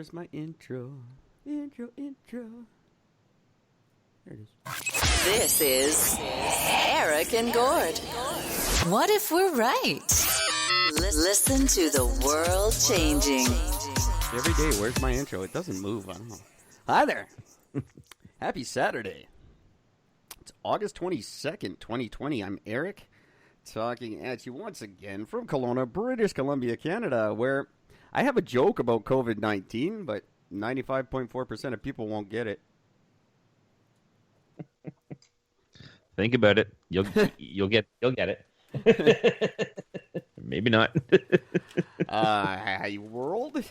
where's my intro? Intro. There it is. This is Eric and Gord. What if we're right? Listen to the world changing. Every day, where's my intro? It doesn't move. I don't know. Hi there. Happy Saturday. It's August 22nd, 2020. I'm Eric, talking at you once again from Kelowna, British Columbia, Canada, where I have a joke about COVID-19, but 95.4% of people won't get it. Think about it. You'll get it. Maybe not. Hi, world.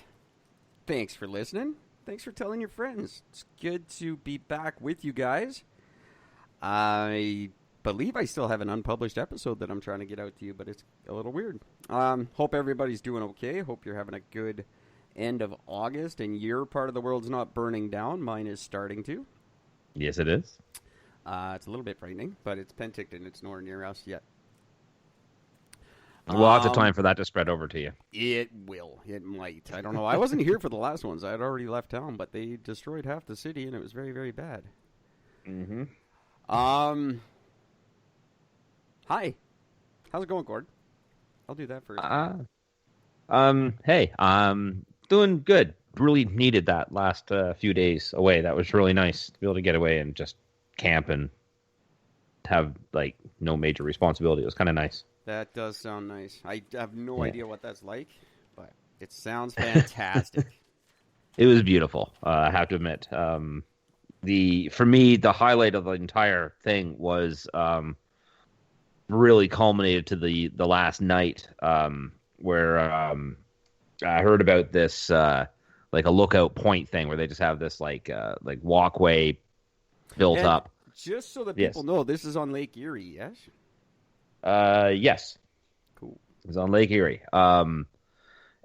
Thanks for listening. Thanks for telling your friends. It's good to be back with you guys. I believe I still have an unpublished episode that I'm trying to get out to you, but it's a little weird. Hope everybody's doing okay. Hope you're having a good end of August and your part of the world's not burning down. Mine is starting to. Yes, it is. It's a little bit frightening, but it's Penticton. It's nowhere near us yet. Lots of time for that to spread over to you. It will. It might. I don't know. I wasn't here for the last ones. I had already left town, but they destroyed half the city, and it was very, very bad. Mm-hmm. Hi. How's it going, Gord? I'll do that first. Hey, doing good. Really needed that last few days away. That was really nice to be able to get away and just camp and have like no major responsibility. It was kind of nice. That does sound nice. I have no idea what that's like, but it sounds fantastic. It was beautiful. I have to admit. For me, the highlight of the entire thing was really culminated to the last night, where I heard about this like a lookout point thing where they just have this like walkway built up. Just so that people know, this is on Lake Erie, yes? Yes. Cool. It's on Lake Erie.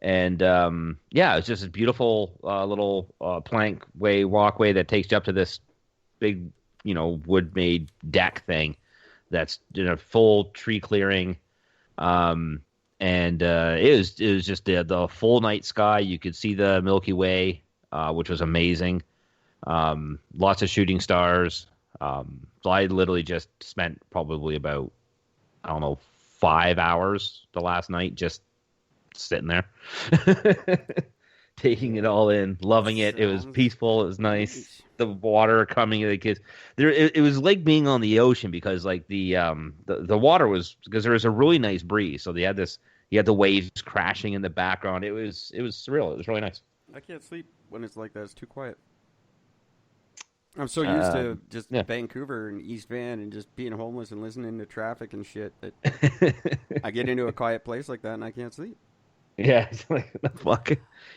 It's just a beautiful little plank walkway that takes you up to this big, wood-made deck thing that's in a full tree clearing. It was just the full night sky. You could see the Milky Way, which was amazing. Lots of shooting stars. So I literally just spent probably about, 5 hours the last night just sitting there, taking it all in, loving it. It was peaceful. It was nice. The water coming, it was like being on the ocean because like the water was, because there was a really nice breeze. So you had the waves crashing in the background. It was surreal. It was really nice. I can't sleep when it's like that. It's too quiet. I'm so used to just Vancouver and East Van and just being homeless and listening to traffic and shit that I get into a quiet place like that and I can't sleep. Yeah, it's like the fuck.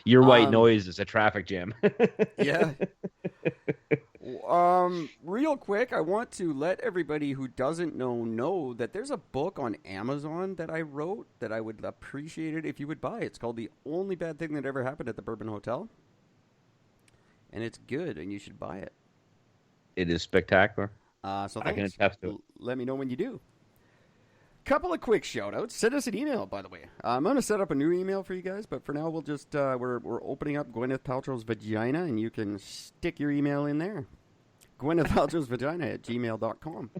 Your white noise is a traffic jam. Yeah. Real quick, I want to let everybody who doesn't know that there's a book on Amazon that I wrote that I would appreciate it if you would buy. It's called The Only Bad Thing That Ever Happened at the Bourbon Hotel. And it's good, and you should buy it. It is spectacular. So I can attest to it. Let me know when you do. Couple of quick shout-outs. Send us an email, by the way. I'm going to set up a new email for you guys, but for now we'll just, we're opening up Gwyneth Paltrow's Vagina, and you can stick your email in there. Gwyneth Paltrow's Vagina at gmail.com.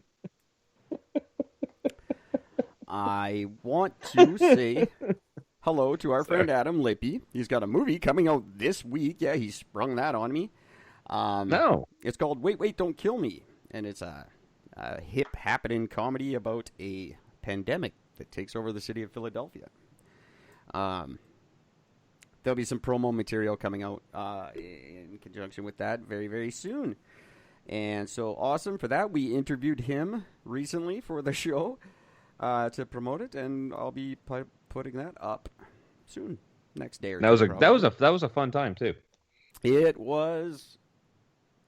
I want to say hello to our friend Adam Lippy. He's got a movie coming out this week. Yeah, he sprung that on me. No. It's called Wait, Don't Kill Me, and it's a hip happening comedy about a pandemic that takes over the city of Philadelphia. There'll be some promo material coming out in conjunction with that very, very soon. And so awesome for that. We interviewed him recently for the show to promote it, and I'll be putting that up soon, next day or two. That was a fun time too. It was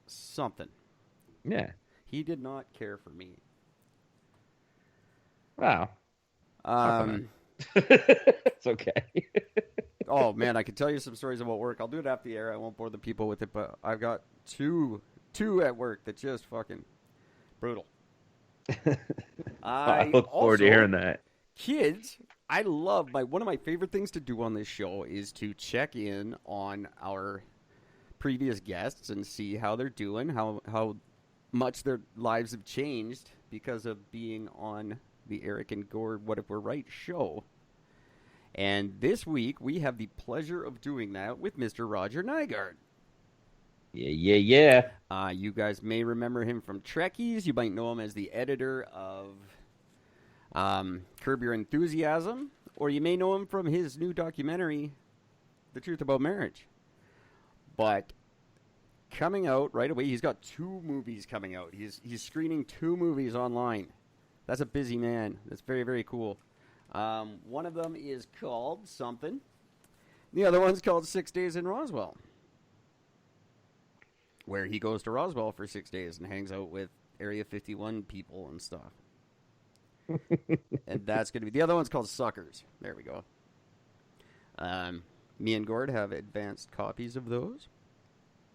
something. Yeah. He did not care for me. Wow. It's okay. Oh, man, I could tell you some stories about work. I'll do it after the air. I won't bore the people with it, but I've got two at work that just fucking brutal. I look forward to hearing that. Kids, one of my favorite things to do on this show is to check in on our previous guests and see how they're doing, how much their lives have changed because of being on the Eric and Gord What If We're Right show. And this week, we have the pleasure of doing that with Mr. Roger Nygaard. Yeah. You guys may remember him from Trekkies. You might know him as the editor of Curb Your Enthusiasm. Or you may know him from his new documentary, The Truth About Marriage. But coming out right away, he's got 2 movies coming out. He's screening 2 movies online. That's a busy man. That's very, very cool. One of them is called something. The other one's called 6 Days in Roswell, where he goes to Roswell for 6 days and hangs out with Area 51 people and stuff. And that's going to be... The other one's called Suckers. There we go. Me and Gord have advanced copies of those.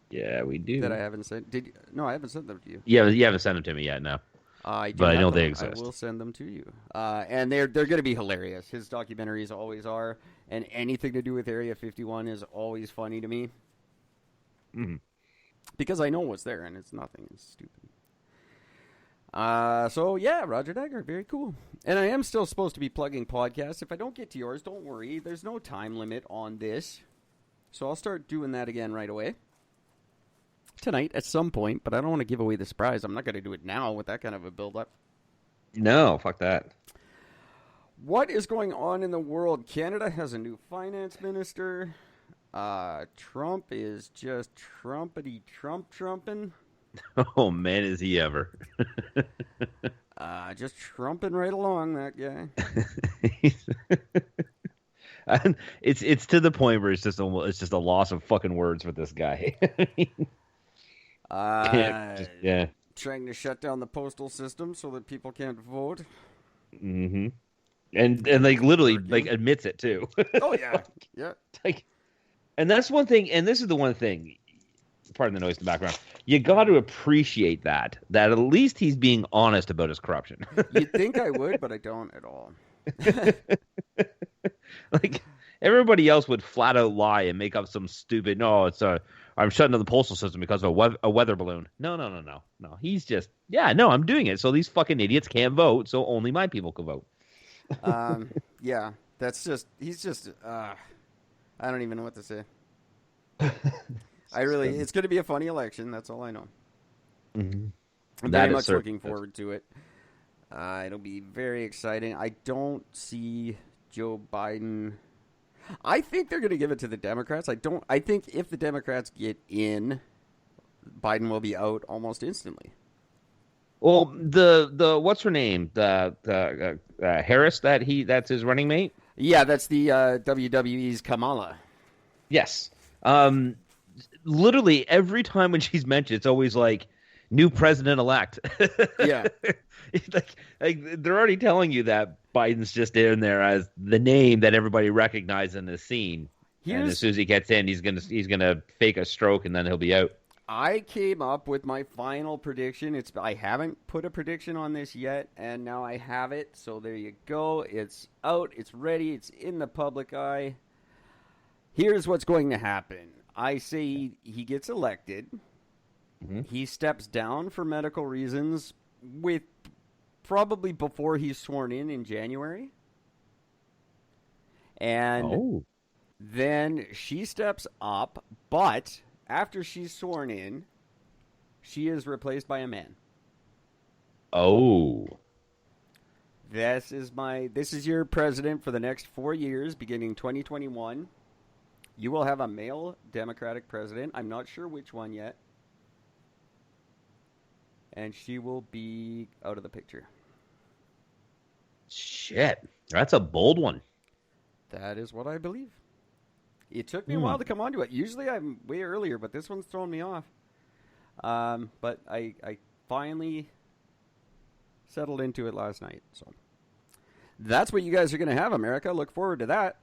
Yeah, we do. That I haven't sent... No, I haven't sent them to you. Yeah, you haven't sent them to me yet, no. But I know they exist. I will send them to you. And they're going to be hilarious. His documentaries always are. And anything to do with Area 51 is always funny to me. Mm-hmm. Because I know what's there, and it's nothing. It's stupid. So, yeah, Roger Nygaard, very cool. And I am still supposed to be plugging podcasts. If I don't get to yours, don't worry. There's no time limit on this. So I'll start doing that again right away. Tonight at some point, but I don't want to give away the surprise. I'm not going to do it now with that kind of a build-up. No, fuck that. What is going on in the world? Canada has a new finance minister. Trump is just trumping. Oh, man, is he ever. Just trumping right along, that guy. And it's to the point where it's just a loss of fucking words for this guy. Yeah. Trying to shut down the postal system so that people can't vote. Mm-hmm. And like literally like admits it too. Oh yeah. Yeah. Like, and that's one thing, and this is the one thing, pardon the noise in the background, you got to appreciate that at least he's being honest about his corruption. You'd think I would, but I don't at all. Like, everybody else would flat out lie and make up some stupid, I'm shutting down the postal system because of a weather balloon. No. He's just, I'm doing it so these fucking idiots can't vote, so only my people can vote. Yeah, he's just, I don't even know what to say. It's going to be a funny election. That's all I know. Mm-hmm. I'm very much looking forward to it. It'll be very exciting. I don't see Joe Biden. I think they're going to give it to the Democrats. I think if the Democrats get in, Biden will be out almost instantly. Well, the what's her name? The Harris that's his running mate. Yeah, that's the WWE's Kamala. Yes. Literally every time when she's mentioned, it's always like new president-elect. Yeah. like they're already telling you that Biden's just in there as the name that everybody recognizes in the scene. And as soon as he gets in, he's gonna fake a stroke and then he'll be out. I came up with my final prediction. I haven't put a prediction on this yet, and now I have it. So there you go. It's out. It's ready. It's in the public eye. Here's what's going to happen. I say he gets elected. Mm-hmm. He steps down for medical reasons with probably before he's sworn in January. And then she steps up, but after she's sworn in, she is replaced by a man. Oh. This is your president for the next 4 years, beginning 2021. You will have a male Democratic president. I'm not sure which one yet. And she will be out of the picture. Shit. That's a bold one. That is what I believe. It took me a while to come onto it. Usually I'm way earlier, but this one's thrown me off. But I finally settled into it last night. So that's what you guys are going to have, America. Look forward to that.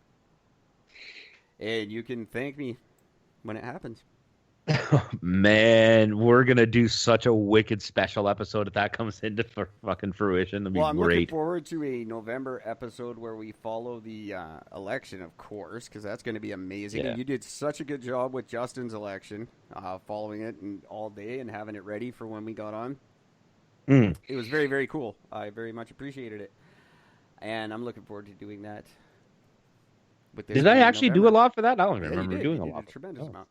And you can thank me when it happens. Man, we're gonna do such a wicked special episode if that comes into fucking fruition. That'd be Well, I'm looking great. forward to a November episode where we follow the election, of course, because that's going to be amazing. Yeah. And you did such a good job with Justin's election, following it and all day and having it ready for when we got on. Mm. It was very, very cool. I very much appreciated it. And I'm looking forward to doing that. With this Did I one in actually do a November. lot for that? I don't Yeah, remember you did. doing You a did lot. a tremendous amount.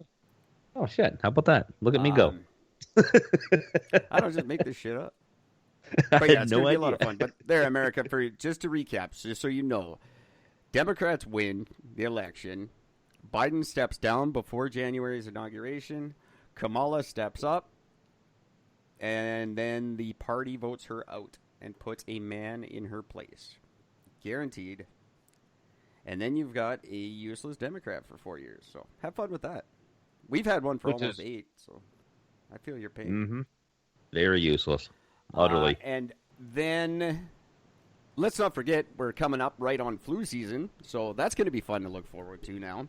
Oh shit! How about that? Look at me go. I don't just make this shit up. But yeah, it's No going to be a lot of idea. fun. But there, America, just to recap, just so you know, Democrats win the election. Biden steps down before January's inauguration. Kamala steps up. And then the party votes her out and puts a man in her place. Guaranteed. And then you've got a useless Democrat for 4 years. So have fun with that. We've had one for Which almost is- 8. So I feel your pain. Mm-hmm. Very useless. Utterly. And then let's not forget we're coming up right on flu season, so that's going to be fun to look forward to now.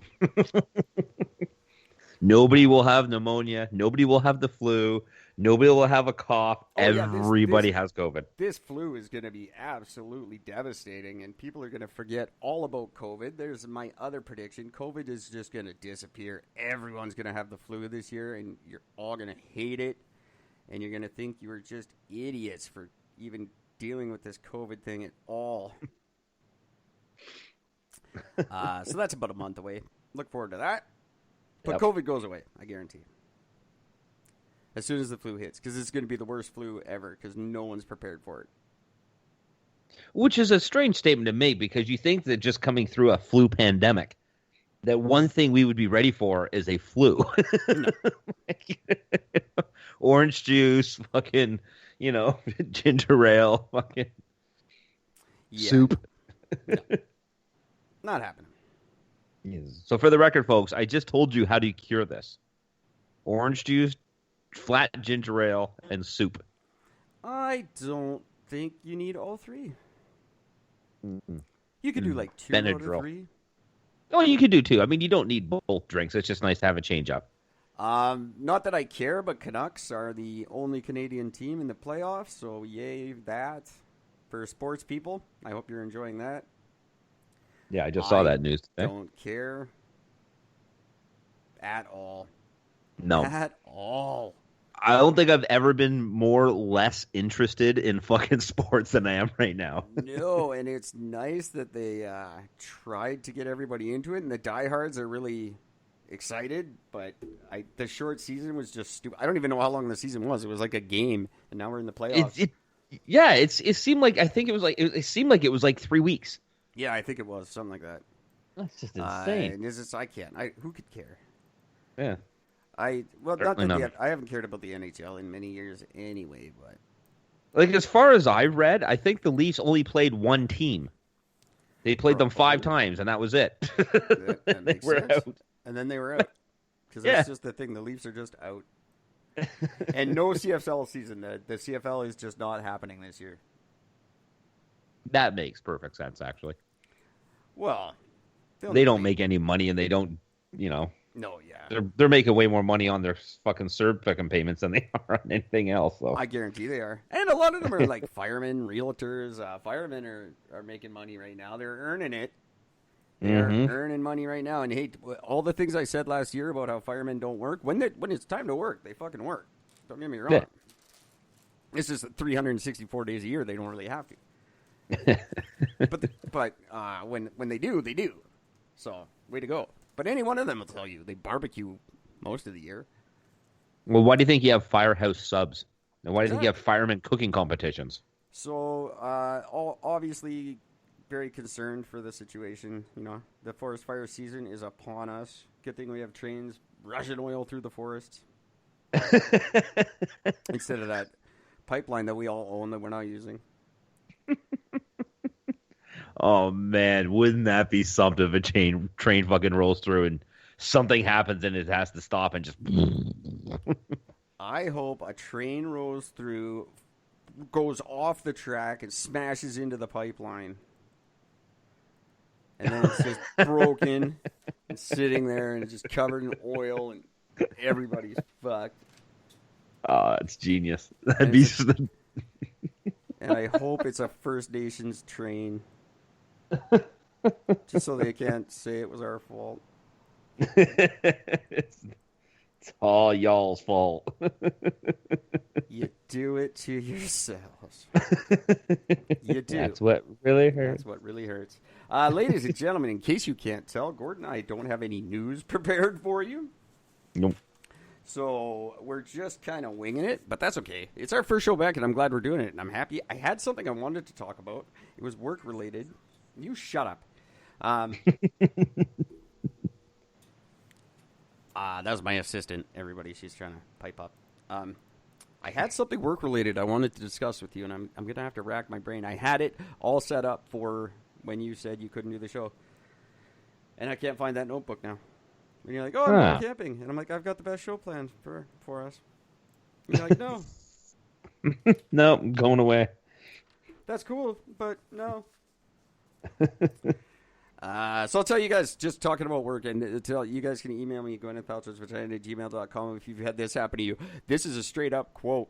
Nobody will have pneumonia. Nobody will have the flu. Nobody will have a cough. Oh, yeah, Everybody has COVID. This flu is going to be absolutely devastating, and people are going to forget all about COVID. There's my other prediction. COVID is just going to disappear. Everyone's going to have the flu this year, and you're all going to hate it, and you're going to think you were just idiots for even dealing with this COVID thing at all. So that's about a month away. Look forward to that. But Yep. COVID goes away, I guarantee. As soon as the flu hits, because it's going to be the worst flu ever, because no one's prepared for it. Which is a strange statement to make because you think that just coming through a flu pandemic, that one thing we would be ready for is a flu. No. Orange juice, fucking, ginger ale, fucking Yeah. soup. Not happening. So for the record, folks, I just told you how to cure this. Orange juice, flat ginger ale, and soup. I don't think you need all three. Mm-mm. You could do like 2 out of Benadryl. 3. Oh, you could do two. I mean, you don't need both drinks. It's just nice to have a change up. Not that I care, but Canucks are the only Canadian team in the playoffs, so yay that for sports people. I hope you're enjoying that. Yeah, I just saw that news today. Don't care at all. No. At all. I don't think I've ever been more less interested in fucking sports than I am right now. No, and it's nice that they tried to get everybody into it, and the diehards are really excited, but the short season was just stupid. I don't even know how long the season was. It was like a game, and now we're in the playoffs. It seemed like it seemed like it was like 3 weeks. Yeah, I think it was something like that. That's just insane. And I can't. Who could care? Yeah. Not Certainly that I haven't cared about the NHL in many years anyway, but Like, as far as I read, I think the Leafs only played one team. They played them 5 times, and that was it. that They makes were sense. out. And then they were out. Because Yeah. that's just the thing. The Leafs are just out. And no CFL season. The CFL is just not happening this year. That makes perfect sense, actually. Well, They don't make any money, and they don't, No, yeah. they're making way more money on their fucking CERB fucking payments than they are on anything else. So I guarantee they are. And a lot of them are like firemen, realtors. Firemen are making money right now. They're earning it. They're earning money right now. And hey, all the things I said last year about how firemen don't work, when it's time to work, they fucking work. Don't get me wrong. Yeah. It's just that 364 days a year, they don't really have to. but when they do, they do. So, way to go. But any one of them will tell you they barbecue most of the year. Well, why do you think you have firehouse subs? And why do you think you have fireman cooking competitions? So, obviously, very concerned for the situation. The forest fire season is upon us. Good thing we have trains rushing oil through the forests instead of that pipeline that we all own that we're not using. Oh, man, wouldn't that be something if a train fucking rolls through and something happens and it has to stop and just... I hope a train rolls through, goes off the track, and smashes into the pipeline. And then it's just broken and sitting there and just covered in oil. And Everybody's fucked. It's genius. That'd And, be and I hope it's a First Nations train. Just so they can't say it was our fault. it's all y'all's fault. You do it to yourselves. You do. That's what really hurts. That's what really hurts. Ladies and gentlemen, in case you can't tell, Gordon and I don't have any news prepared for you. Nope. So we're just kind of winging it, but that's okay. It's our first show back, and I'm glad we're doing it, and I'm happy. I had something I wanted to talk about. It was work-related. You shut up. That was my assistant, everybody. She's trying to pipe up. I had something work-related I wanted to discuss with you, and I'm going to have to rack my brain. I had it all set up for when you said you couldn't do the show. And I can't find that notebook now. And you're like, oh, I'm going camping. And I'm like, I've got the best show planned for us. And you're like, no. No, I'm going away. That's cool, but no. So I'll tell you guys, just talking about work, and tell you guys can email me, gwynethpaltrodsvagina@gmail.com if you've had this happen to you. This is a straight-up quote.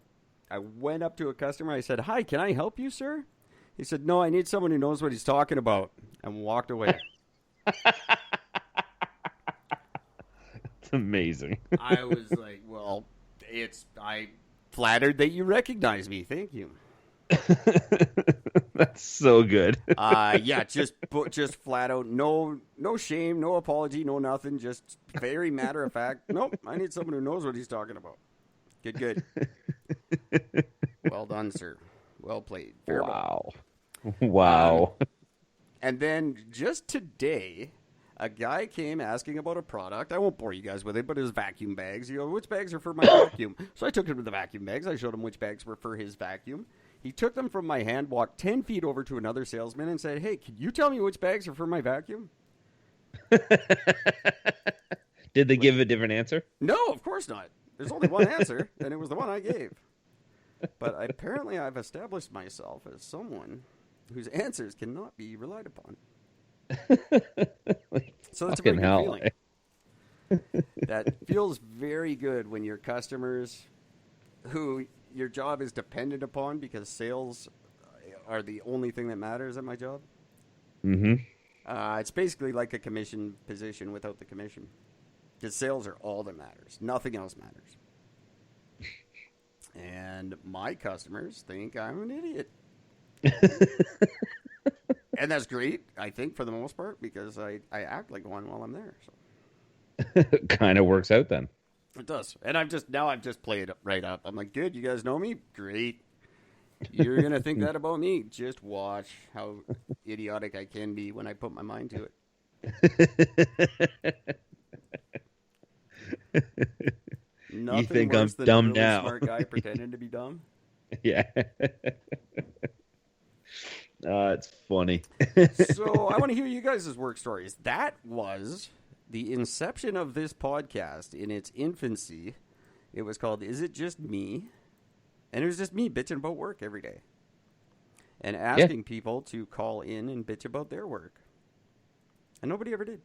I went up to a customer. I said, hi, can I help you, sir? He said, no, I need someone who knows what he's talking about, and walked away. It's amazing. I was like, well, I flattered that you recognize me. Thank you. That's so good. Yeah, just flat out, no shame, no apology, no nothing, just very matter of fact. Nope, I need someone who knows what he's talking about. Good. Well done, sir. Well played. Fair ball. Wow. And then just today, a guy came asking about a product. I won't bore you guys with it, but it was vacuum bags. You go, which bags are for my vacuum? So I took him to the vacuum bags. I showed him which bags were for his vacuum. He took them from my hand, walked 10 feet over to another salesman and said, hey, can you tell me which bags are for my vacuum? Did they give a different answer? No, of course not. There's only one answer, and it was the one I gave. But apparently I've established myself as someone whose answers cannot be relied upon. So that's a very good feeling. That feels very good when your customers who your job is dependent upon, because sales are the only thing that matters at my job. Mm-hmm. It's basically like a commission position without the commission. Because sales are all that matters. Nothing else matters. And my customers think I'm an idiot. And that's great, I think, for the most part, because I act like one while I'm there. So. Kind of works out then. It does. And I've just played it right up. I'm like, good, you guys know me? Great. You're going to think that about me. Just watch how idiotic I can be when I put my mind to it. Nothing you think worse I'm than dumb a really now. smart guy pretending to be dumb. Yeah. It's funny. So I want to hear you guys' work stories. That was the inception of this podcast in its infancy. It was called Is It Just Me? And it was just me bitching about work every day. And asking people to call in and bitch about their work. And nobody ever did.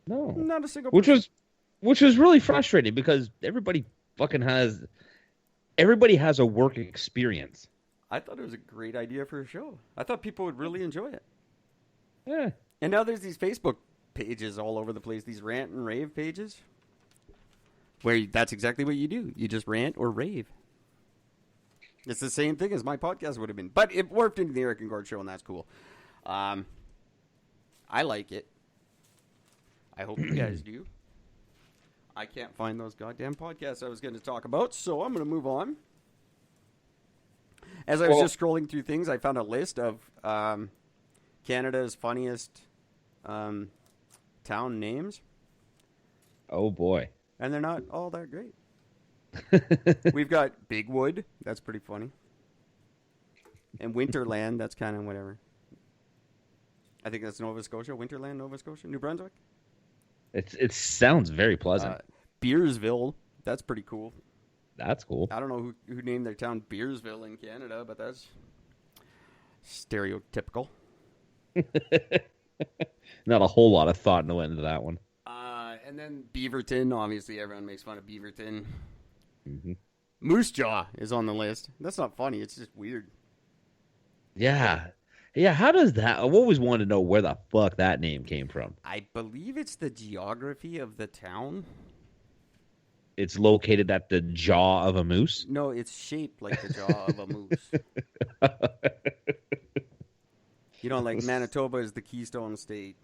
No. Not a single person. Which was really frustrating because everybody has a work experience. I thought it was a great idea for a show. I thought people would really enjoy it. Yeah. And now there's these Facebook pages all over the place, these rant and rave pages, where that's exactly what you do. You just rant or rave. It's the same thing as my podcast would have been. But it morphed into the Eric and Gord show, and that's cool. I like it. I hope you guys do. I can't find those goddamn podcasts I was going to talk about, so I'm going to move on. As I was just scrolling through things, I found a list of Canada's funniest town names. Oh, boy. And they're not all that great. We've got Bigwood. That's pretty funny. And Winterland. That's kind of whatever. I think that's Nova Scotia. Winterland, Nova Scotia. New Brunswick. It sounds very pleasant. Beersville. That's pretty cool. That's cool. I don't know who named their town Beersville in Canada, but that's stereotypical. Not a whole lot of thought went into that one. And then Beaverton, obviously everyone makes fun of Beaverton. Mm-hmm. Moose Jaw is on the list. That's not funny. It's just weird. Yeah. Yeah, how does that... I've always wanted to know where the fuck that name came from. I believe it's the geography of the town. It's located at the jaw of a moose? No, it's shaped like the jaw of a moose. You know, like Manitoba is the Keystone State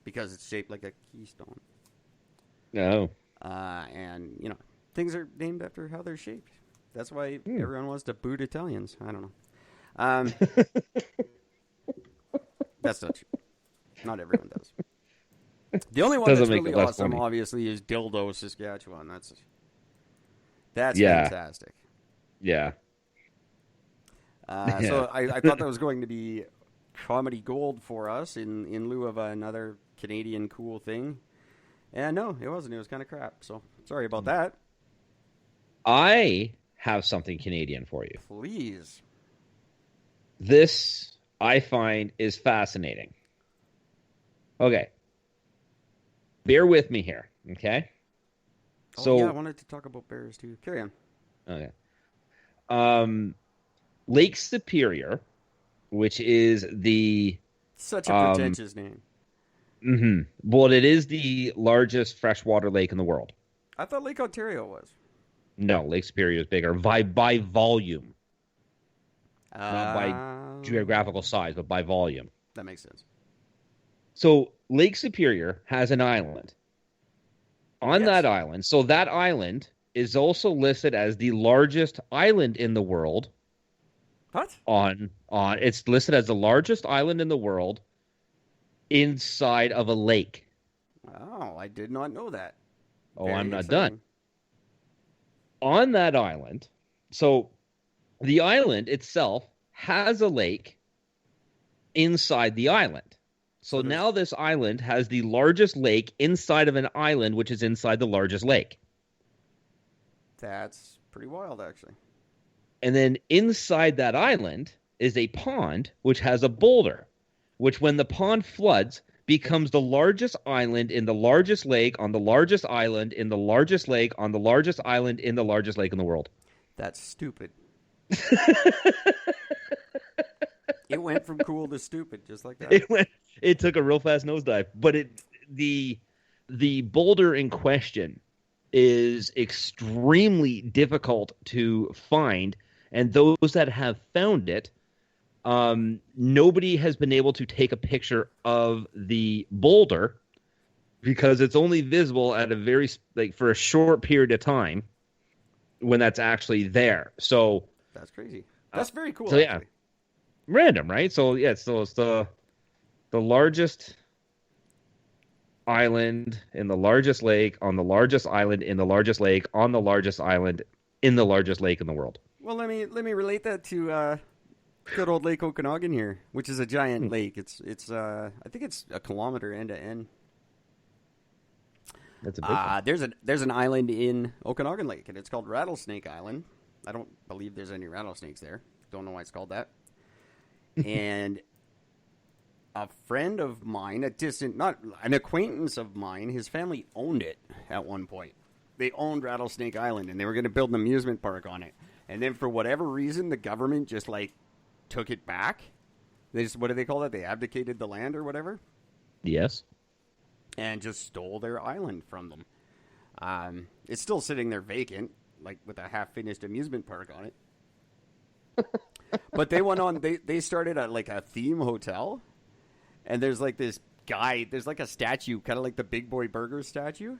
because it's shaped like a keystone. No. And, you know, things are named after how they're shaped. That's why everyone wants to boot Italians. I don't know. That's not true. Not everyone does. The only one that's really awesome, obviously, is Dildo, Saskatchewan. That's fantastic. Yeah. So I thought that was going to be comedy gold for us in lieu of another Canadian cool thing. And no, it wasn't. It was kind of crap. So sorry about that. I have something Canadian for you. Please. This, I find, is fascinating. Okay. Bear with me here, okay? Oh, yeah, I wanted to talk about bears, too. Carry on. Okay. Lake Superior, which is the... Such a pretentious name. Mm-hmm. Well, it is the largest freshwater lake in the world. I thought Lake Ontario was. No, Lake Superior is bigger by volume. Not by geographical size, but by volume. That makes sense. So Lake Superior has an island. On that island, so that island is also listed as the largest island in the world. What? It's listed as the largest island in the world inside of a lake. Oh, I did not know that. Oh, I'm not done. On that island, so the island itself has a lake inside the island. So now this island has the largest lake inside of an island, which is inside the largest lake. That's pretty wild, actually. And then inside that island is a pond, which has a boulder, which when the pond floods, becomes the largest island in the largest lake on the largest island in the largest lake on the largest island in the largest lake in the world. That's stupid. It went from cool to stupid, just like that. It took a real fast nosedive, but the boulder in question is extremely difficult to find, and those that have found it, nobody has been able to take a picture of the boulder because it's only visible at for a short period of time when that's actually there. So that's crazy. That's very cool. So actually. Random, right? So yeah, so it's the largest island in the largest lake on the largest island in the largest lake on the largest island in the largest lake in the world. Well, let me relate that to good old Lake Okanagan here, which is a giant lake. It's I think it's a kilometer end to end. That's a big one. There's an island in Okanagan Lake, and it's called Rattlesnake Island. I don't believe there's any rattlesnakes there. Don't know why it's called that. And a friend of mine, not an acquaintance of mine, his family owned it at one point. They owned Rattlesnake Island, and they were going to build an amusement park on it. And then for whatever reason, the government just took it back. What do they call that? They abdicated the land or whatever? Yes. And just stole their island from them. It's still sitting there vacant, with a half-finished amusement park on it. But they went on, they started a theme hotel. And there's this guy, there's a statue, kind of like the Big Boy Burger statue.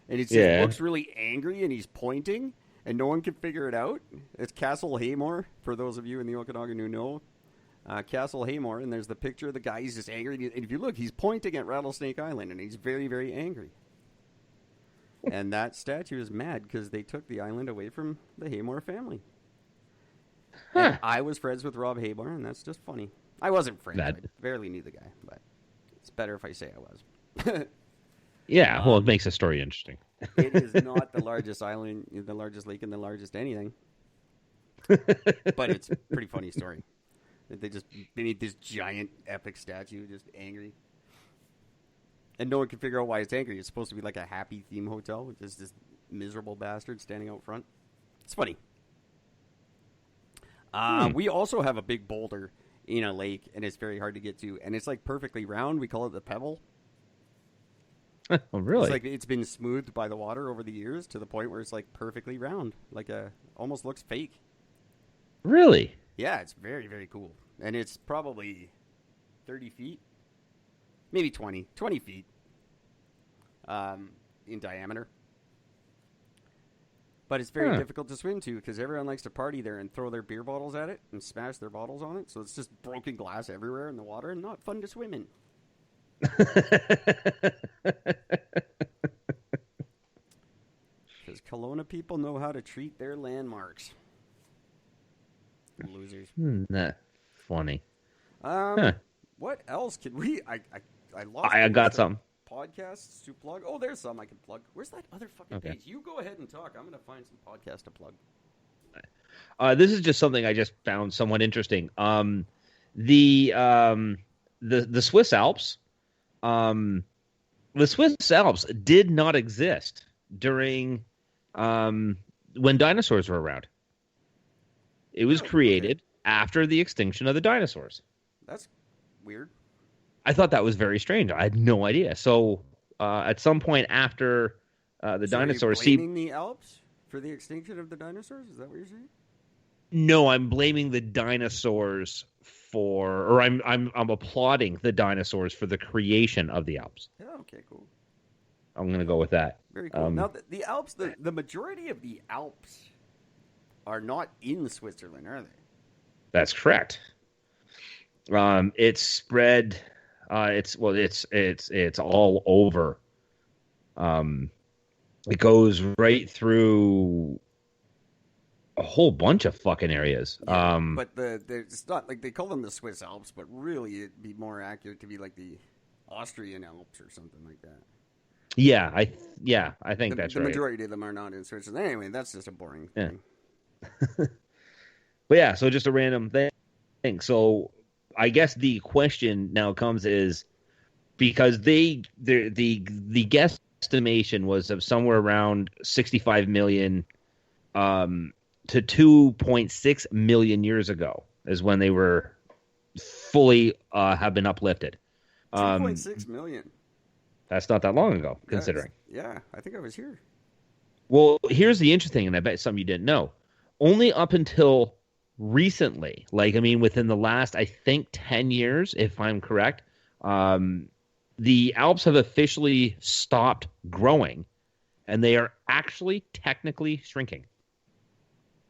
And he just looks really angry and he's pointing. And no one can figure it out. It's Castle Haymore, for those of you in the Okanagan who know. Castle Haymore, and there's the picture of the guy. He's just angry. And if you look, he's pointing at Rattlesnake Island, and he's very, very angry. And that statue is mad because they took the island away from the Haymore family. And I was friends with Rob Haymore, and that's just funny. I wasn't friends. I barely knew the guy, but it's better if I say I was. Yeah, well, it makes the story interesting. It is not the largest island, the largest lake, and the largest anything. But it's a pretty funny story. They need this giant epic statue, just angry. And no one can figure out why it's angry. It's supposed to be like a happy theme hotel with just this miserable bastard standing out front. It's funny. We also have a big boulder in a lake, and it's very hard to get to. And it's like perfectly round. We call it the Pebble. Oh, really? It's like it's been smoothed by the water over the years to the point where it's like perfectly round. Almost looks fake. Really? Yeah, it's very, very cool. And it's probably 30 feet. Maybe 20 feet in diameter. But it's very difficult to swim to because everyone likes to party there and throw their beer bottles at it and smash their bottles on it. So it's just broken glass everywhere in the water and not fun to swim in. Because Kelowna people know how to treat their landmarks. Losers. That's funny. What else can we... I lost... I got some podcasts to plug. Oh, there's some I can plug. Where's that other fucking page? You go ahead and talk. I'm going to find some podcasts to plug. This is just something I just found somewhat interesting. The Swiss Alps, the Swiss Alps did not exist during when dinosaurs were around. It was created after the extinction of the dinosaurs. That's weird. I thought that was very strange. I had no idea. So at some point after the dinosaurs... Are you blaming the Alps for the extinction of the dinosaurs? Is that what you're saying? No, I'm blaming the dinosaurs or I'm applauding the dinosaurs for the creation of the Alps. Yeah, okay, cool. I'm going to go with that. Very cool. Now, the Alps, the majority of the Alps are not in Switzerland, are they? That's correct. It's spread. It's all over. It goes right through a whole bunch of fucking areas. Yeah, but it's not like they call them the Swiss Alps, but really it'd be more accurate to be like the Austrian Alps or something like that. Yeah, I think that's right. The majority of them are not in Switzerland. Anyway, that's just a boring thing. But yeah, so just a random thing. So I guess the question now comes is because the guesstimation was of somewhere around 65 million to 2.6 million years ago is when they were fully have been uplifted. 2.6 million. That's not that long ago, considering. Yeah, I think I was here. Well, here's the interesting, and I bet something you didn't know. Only up until recently, within the last, I think, 10 years, if I'm correct, the Alps have officially stopped growing, and they are actually technically shrinking.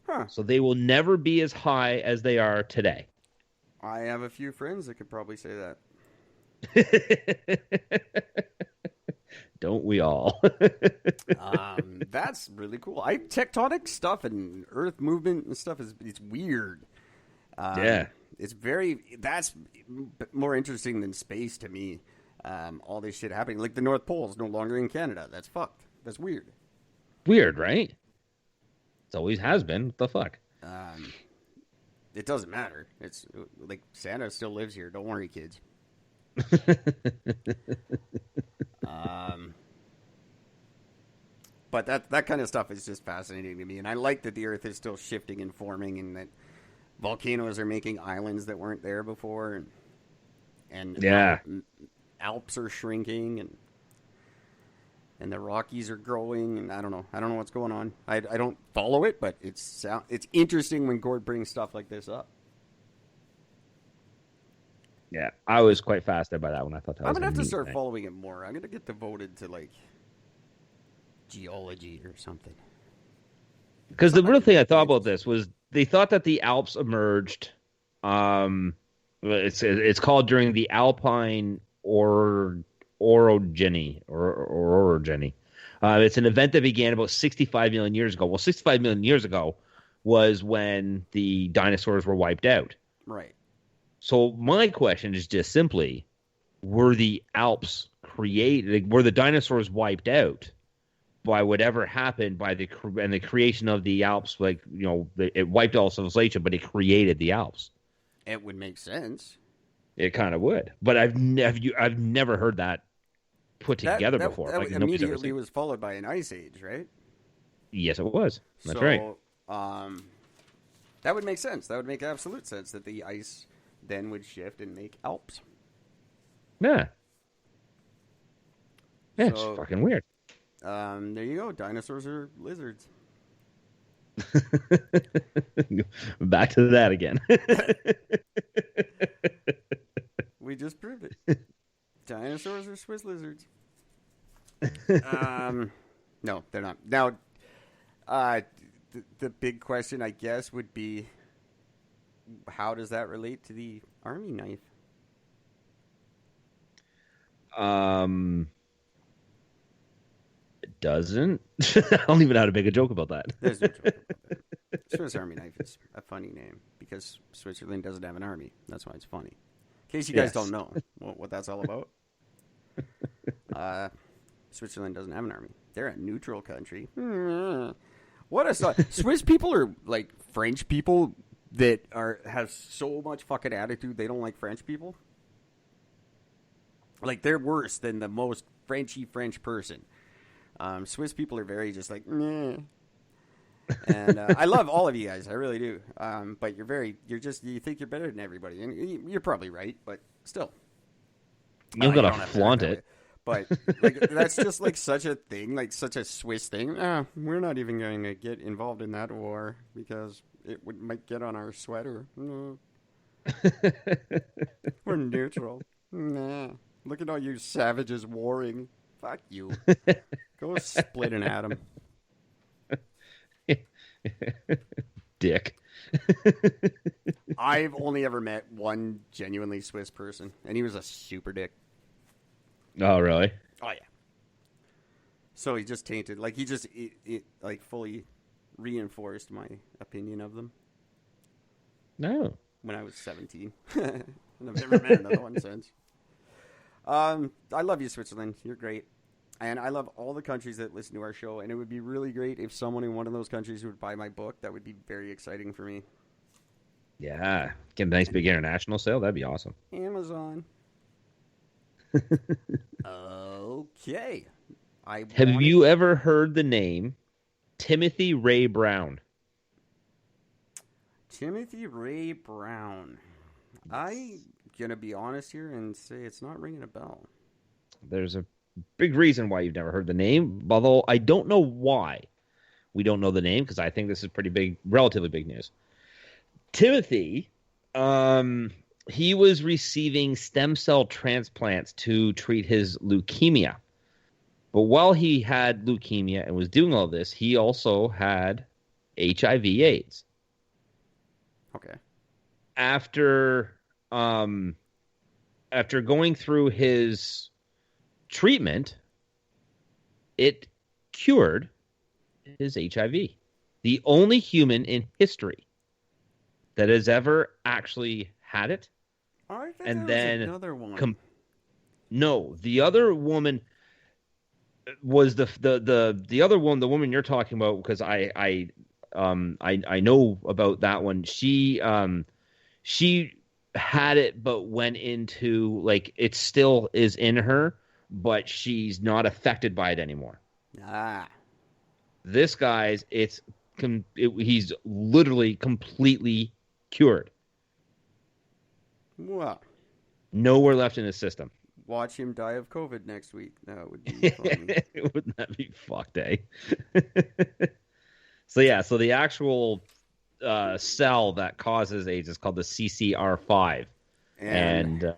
Huh. So they will never be as high as they are today. I have a few friends that could probably say that. Don't we all? That's really cool. Tectonic stuff and Earth movement and stuff it's weird. That's more interesting than space to me. All this shit happening, like the North Pole is no longer in Canada. That's fucked. That's weird. Weird, right? It always has been. What the fuck? It doesn't matter. It's like Santa still lives here. Don't worry, kids. But that kind of stuff is just fascinating to me, and I like that the Earth is still shifting and forming, and that volcanoes are making islands that weren't there before, and Alps are shrinking, and the Rockies are growing, and I don't know what's going on. I don't follow it, but it's interesting when Gord brings stuff like this up. Yeah, I was quite fascinated by that one. I thought that I'm was gonna have to start thing. following it more. I'm gonna get devoted to like geology or something. Because the real thing I thought about this was they thought that the Alps emerged. It's called during the Alpine orogeny. It's an event that began about 65 million years ago. Well, 65 million years ago was when the dinosaurs were wiped out. Right. So my question is just simply, were the Alps created? Were the dinosaurs wiped out by whatever happened by the creation of the Alps? It wiped all civilization, but it created the Alps. It would make sense. It kind of would, but I've never heard that put together that, before. That Like nobody's ever immediately seen. was followed by an ice age, right? Yes, it was. That's right. That would make sense. That would make absolute sense that the ice then would shift and make Alps. Yeah. Yeah, So, it's fucking weird. There you go. Dinosaurs are lizards. Back to that again. We just proved it. Dinosaurs are Swiss lizards. No, they're not. Now, the big question, I guess, would be, how does that relate to the army knife? It doesn't. I don't even know how to make a joke about that. There's no joke about that. Swiss Army knife is a funny name because Switzerland doesn't have an army. That's why it's funny. In case you guys don't know what that's all about. Switzerland doesn't have an army. They're a neutral country. What a Swiss people are like French people that have so much fucking attitude they don't like French people. Like they're worse than the most Frenchy French person. Swiss people are very just like, meh. And I love all of you guys, I really do. But you think you're better than everybody, and you're probably right, but still, You gotta flaunt it. But like, that's just like such a thing, like such a Swiss thing. We're not even going to get involved in that war because it might get on our sweater. We're neutral. Nah. Look at all you savages warring. Fuck you. Go split an atom. Dick. I've only ever met one genuinely Swiss person, and he was a super dick. Oh, really? Oh, yeah. So he just tainted, like, it like, fully reinforced my opinion of them. No. When I was 17. And I've never met another one since. I love you, Switzerland. You're great. And I love all the countries that listen to our show, and it would be really great if someone in one of those countries would buy my book. That would be very exciting for me. Yeah. Get a nice big international sale. That'd be awesome. Amazon. Okay. Have you ever heard the name Timothy Ray Brown? Timothy Ray Brown. I'm going to be honest here and say it's not ringing a bell. There's a big reason why you've never heard the name, although I don't know why we don't know the name, because I think this is pretty big, relatively big news. Timothy, he was receiving stem cell transplants to treat his leukemia. But while he had leukemia and was doing all this, he also had HIV/AIDS. Okay. After going through his treatment, it cured his HIV. The only human in history that has ever actually had it. I think And there was then another one. No, the other woman was the other one, the woman you're talking about, because I know about that one. She had it, but went into, like, it still is in her, but she's not affected by it anymore. This guy's, he's literally completely cured. Wow. Nowhere left in his system. Watch him die of COVID next week. That would be funny. Wouldn't that be fucked, eh? So the actual cell that causes AIDS is called the CCR5. And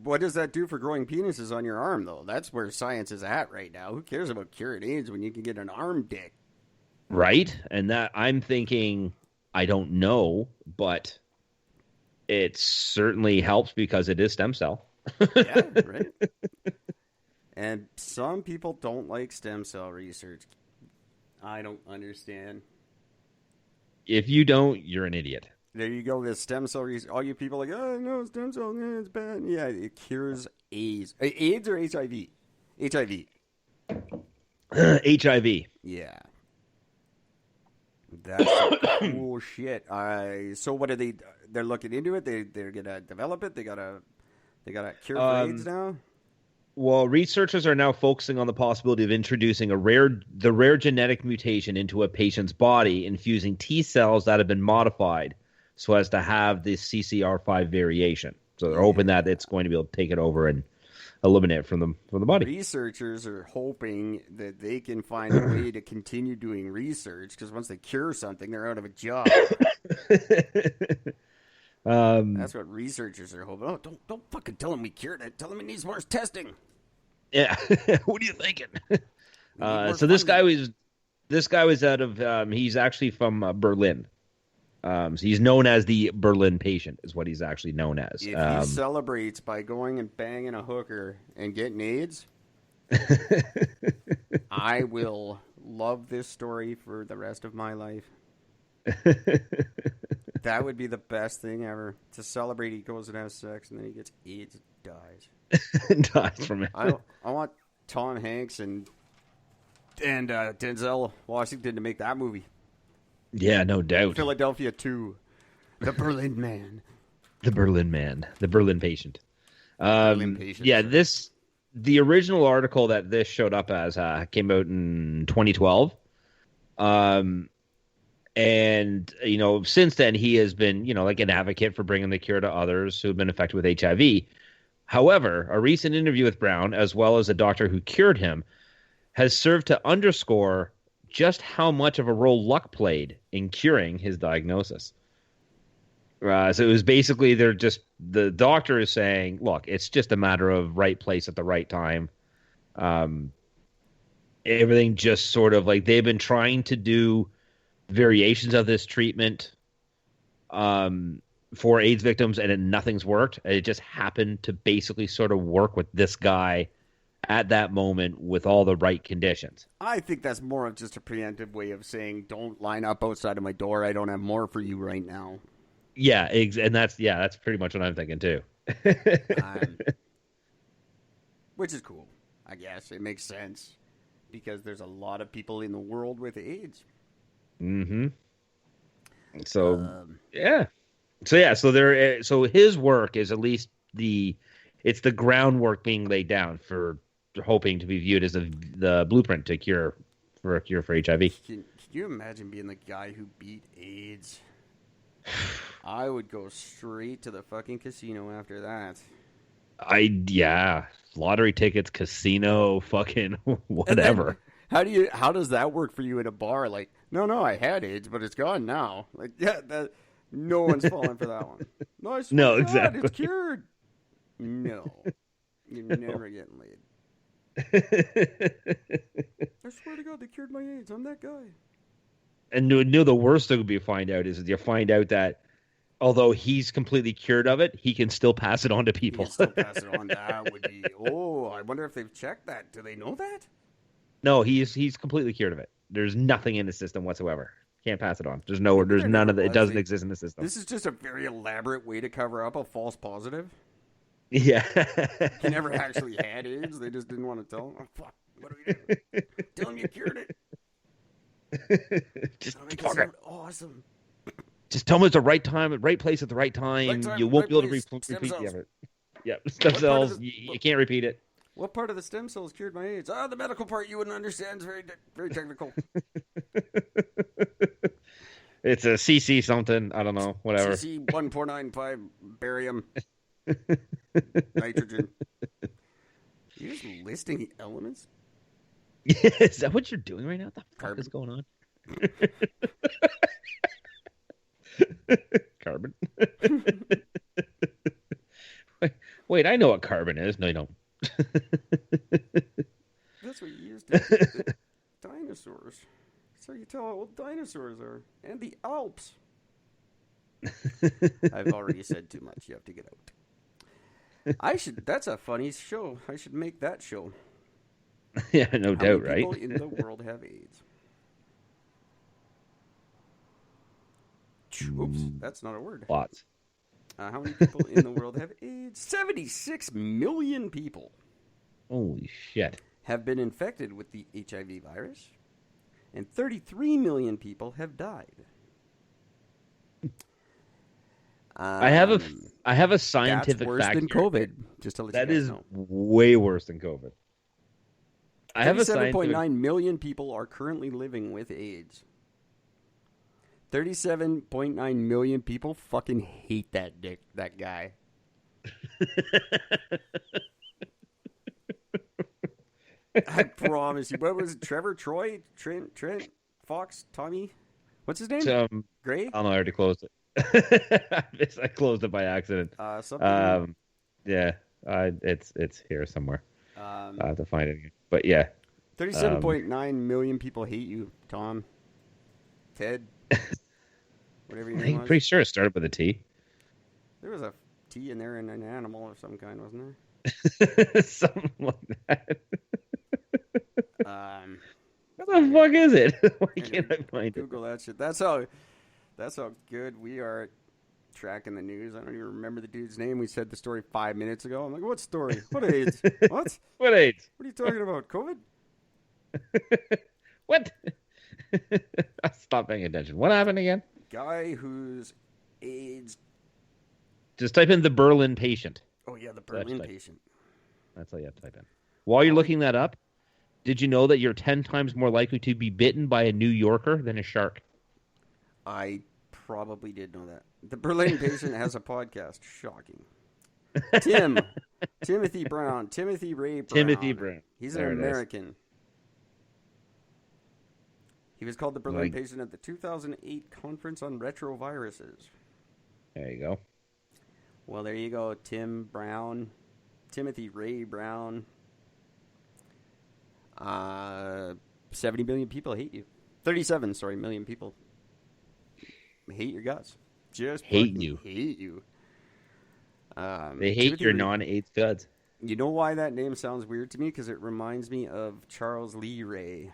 what does that do for growing penises on your arm, though? That's where science is at right now. Who cares about curing AIDS when you can get an arm dick? Right? And that, I'm thinking, I don't know, but it certainly helps because it is stem cell. Yeah, right. And some people don't like stem cell research. I don't understand. If you don't, you're an idiot. There you go. This stem cell research. All you people are like, oh no, stem cell, it's bad. Yeah, it cures AIDS. AIDS or HIV? HIV. HIV. Yeah. That's cool shit. So what are they? They're looking into it. They're gonna develop it. They got a cure for AIDS now. Well, researchers are now focusing on the possibility of introducing the rare genetic mutation into a patient's body, infusing T cells that have been modified so as to have this CCR5 variation. So they're hoping that it's going to be able to take it over and eliminate it from the body. Researchers are hoping that they can find a way to continue doing research, because once they cure something, they're out of a job. That's what researchers are hoping. Oh, don't fucking tell them we cured it. Tell them it needs more testing. Yeah. What are you thinking? So this guy was out of he's actually from Berlin. So he's known as the Berlin patient, is what he's actually known as. If he celebrates by going and banging a hooker and getting AIDS, I will love this story for the rest of my life. That would be the best thing ever. To celebrate, he goes and has sex, and then he gets AIDS and dies. Dies from it. I want Tom Hanks and Denzel Washington to make that movie. Yeah, no doubt. Philadelphia 2. The Berlin Man. The Berlin Man. The Berlin Patient. Berlin Patient. Yeah, the original article that this showed up as came out in 2012. And, since then he has been, like an advocate for bringing the cure to others who have been affected with HIV. However, a recent interview with Brown, as well as a doctor who cured him, has served to underscore just how much of a role luck played in curing his diagnosis. So it was basically the doctor is saying, look, it's just a matter of right place at the right time. Everything just sort of like they've been trying to do variations of this treatment for AIDS victims, and nothing's worked. It just happened to basically sort of work with this guy at that moment with all the right conditions. I think that's more of just a preemptive way of saying, don't line up outside of my door. I don't have more for you right now. Yeah, and that's pretty much what I'm thinking too. Which is cool, I guess. It makes sense because there's a lot of people in the world with AIDS. Mm-hmm. So yeah. So his work is at least it's the groundwork being laid down for hoping to be viewed as the blueprint to cure for HIV. Can you imagine being the guy who beat AIDS? I would go straight to the fucking casino after that. Lottery tickets, casino, fucking whatever. How does that work for you in a bar? Like, no, I had AIDS, but it's gone now. Like, no one's falling for that one. No, I swear to God, exactly. It's cured. No, you're never getting laid. I swear to God, they cured my AIDS. I'm that guy. And the worst thing would be to find out is you find out that although he's completely cured of it, he can still pass it on to people. He can still pass it on. That would be. Oh, I wonder if they've checked that. Do they know that? No, he's completely cured of it. There's nothing in the system whatsoever. Can't pass it on. There's none of it. It doesn't exist in the system. This is just a very elaborate way to cover up a false positive. Yeah. He never actually had AIDS. They just didn't want to tell him. Oh, fuck. What do we do? Tell him you cured it. Just fucking awesome. Just tell him it's the right time, right place at the right time. You won't be able to repeat the effort. Yeah, stem cells. You can't repeat it. What part of the stem cells cured my AIDS? The medical part you wouldn't understand. It's very, very technical. It's a CC something. I don't know. Whatever. CC 1495 barium nitrogen. You're just listing the elements? Yeah, is that what you're doing right now? What the fuck is going on? Carbon. Wait, I know what carbon is. No, you don't. That's what you used to the dinosaurs. So you tell how old dinosaurs are. And the Alps. I've already said too much. You have to get out. That's a funny show. I should make that show. Yeah, no doubt, right? How many people in the world have AIDS? Oops, that's not a word. Lots. How many people in the world have AIDS? 76 million people. Holy shit. Have been infected with the HIV virus, and 33 million people have died. I have I have a That's scientific worse fact than here. COVID. Just to let you That guys is know. way worse than COVID. I have a 37.9 scientific... million people are currently living with AIDS. 37.9 million people fucking hate that guy. I promise you. What was it? Trevor, Troy, Trent, Fox, Tommy? What's his name? Gray? I don't know. I already closed it. I closed it by accident. Something. Yeah. It's here somewhere. Um, I have to find it again. But yeah. 37.9 million people hate you, Tom. Ted. Whatever your name I'm was. pretty sure it started with a T. There was a T in there and an animal of some kind, wasn't there? Something like that. What the fuck is it? Why can't I find it? Google that shit. That's how good we are at tracking the news. I don't even remember the dude's name. We said the story 5 minutes ago. I'm like, what story? What AIDS? What? What AIDS? What are you talking about? COVID? What? I stopped paying attention. What happened again? Guy whose AIDS. Just type in the Berlin patient. Oh, yeah, the Berlin patient. That's all you have to type in. While you're looking that up, did you know that you're 10 times more likely to be bitten by a New Yorker than a shark? I probably did know that. The Berlin patient has a podcast. Shocking. Timothy Brown. Timothy Ray Brown. Timothy Brown. He's an American. He was called the Berlin patient at the 2008 Conference on Retroviruses. There you go. Well, there you go. Timothy Ray Brown. 70 million people hate you. 37, million people hate your guts. Just hate you. Hate you. They hate your non-AIDS guts. You know why that name sounds weird to me? Because it reminds me of Charles Lee Ray,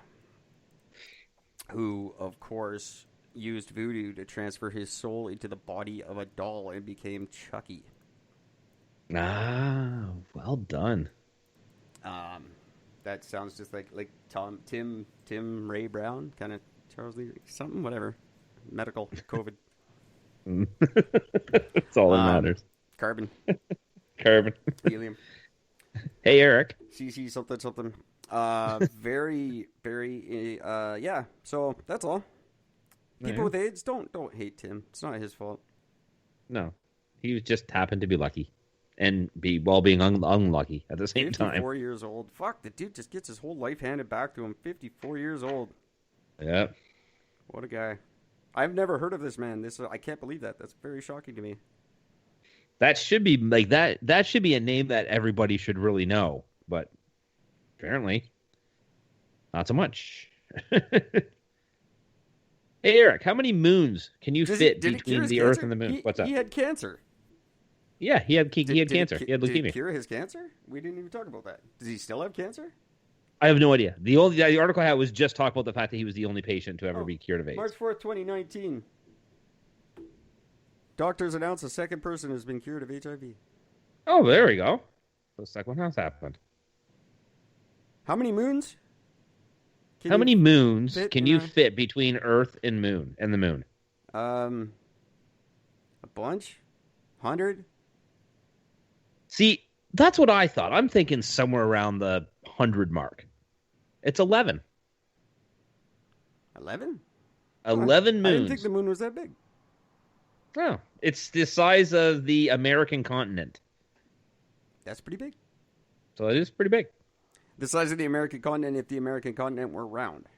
who, of course, used voodoo to transfer his soul into the body of a doll and became Chucky. Ah, well done. That sounds just like Tim Ray Brown, kind of Charles Lee, something, whatever. Medical, COVID. That's all that matters. Carbon. Helium. Hey, Eric. CC something. Very, very, yeah. So that's all. People with AIDS, don't hate Tim. It's not his fault. No. He just happened to be lucky. And being unlucky at the same time. 54 years old. Fuck, the dude just gets his whole life handed back to him. 54 years old. Yep. What a guy. I've never heard of this man. I can't believe that. That's very shocking to me. That should be like that. That should be a name that everybody should really know. But apparently, not so much. Hey, Eric, how many moons can you fit between the Earth and the moon? What's up? He had cancer. Yeah, he had cancer. He had leukemia. Did it cure his cancer? We didn't even talk about that. Does he still have cancer? I have no idea. The article I had was just talking about the fact that he was the only patient to ever be cured of AIDS. March 4th, 2019. Doctors announce a second person has been cured of HIV. Oh, there we go. So the second one has happened. How many moons? How many moons can you fit between Earth and the moon? A bunch? 100? See, that's what I thought. I'm thinking somewhere around the 100 mark. It's 11. 11? 11 moons. I didn't think the moon was that big. No, it's the size of the American continent. That's pretty big. So it is pretty big. The size of the American continent if the American continent were round.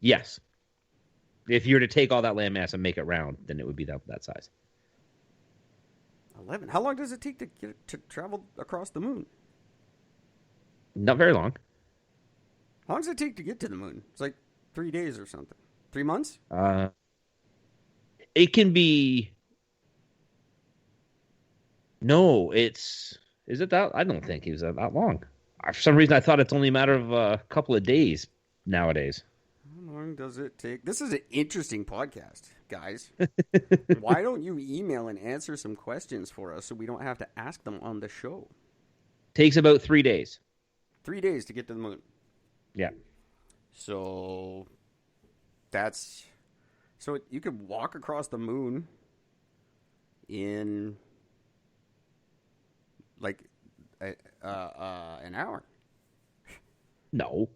Yes. If you were to take all that landmass and make it round, then it would be that size. 11. How long does it take to travel across the moon? Not very long. How long does it take to get to the moon? It's like 3 days or something. 3 months? It can be... No, is it that... I don't think it was that long. For some reason, I thought it's only a matter of a couple of days nowadays. How long does it take? This is an interesting podcast, guys. Why don't you email and answer some questions for us so we don't have to ask them on the show? Takes about 3 days. 3 days to get to the moon. Yeah. So you could walk across the moon in like an hour. No.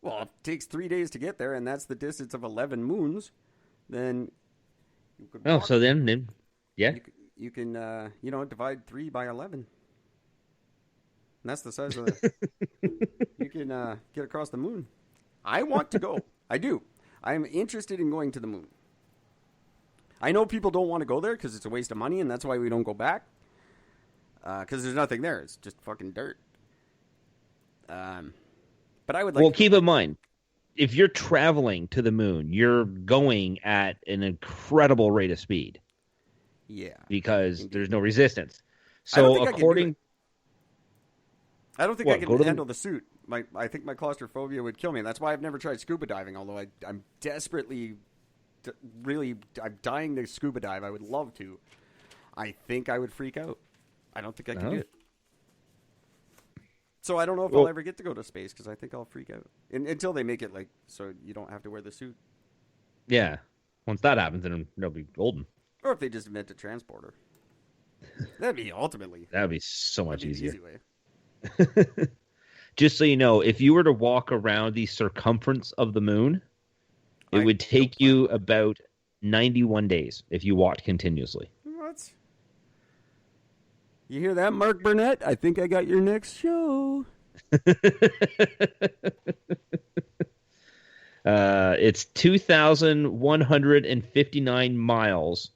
Well, if it takes 3 days to get there, and that's the distance of 11 moons, then you could Oh, walk, so then yeah. you can divide 3 by 11. And that's the size of the... You can get across the moon. I want to go. I do. I'm interested in going to the moon. I know people don't want to go there because it's a waste of money, and that's why we don't go back. Because there's nothing there. It's just fucking dirt. But I would like. Well, to keep go. in mind, if you're traveling to the moon, you're going at an incredible rate of speed. Yeah. Because Indeed. there's no resistance. I don't So think according, I don't think What, I go can to handle the suit. I think my claustrophobia would kill me. And that's why I've never tried scuba diving. Although I'm desperately, I'm dying to scuba dive. I would love to. I think I would freak out. I don't think I can do it. So I don't know if I'll ever get to go to space because I think I'll freak out until they make it like so you don't have to wear the suit. yeah, once that happens, then it'll be golden. Or if they just invent a transporter. That'd be ultimately. That would be so much That'd be easier. the easy way. Just so you know, if you were to walk around the circumference of the moon, it would take you about 91 days if you walked continuously. What? You hear that, Mark Burnett? I think I got your next show. It's 2,159 miles.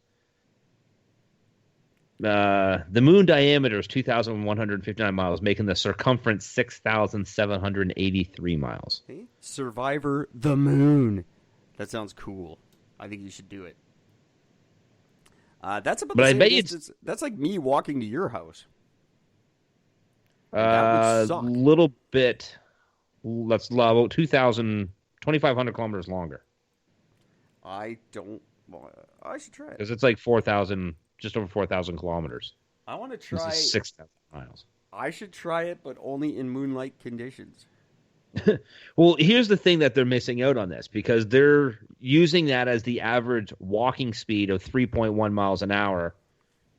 The moon diameter is 2,159 miles, making the circumference 6,783 miles. Hey? Survivor the Moon. That sounds cool. I think you should do it. That's about But the I same bet distance. That's like me walking to your house. That A would suck. little bit. That's about 2,500 kilometers longer. I don't. Well, I should try it. Because it's like 4,000, just over 4,000 kilometers. I want to This try. is 6,000 miles. I should try it, but only in moonlight conditions. Well, here's the thing that they're missing out on this, because they're using that as the average walking speed of 3.1 miles an hour,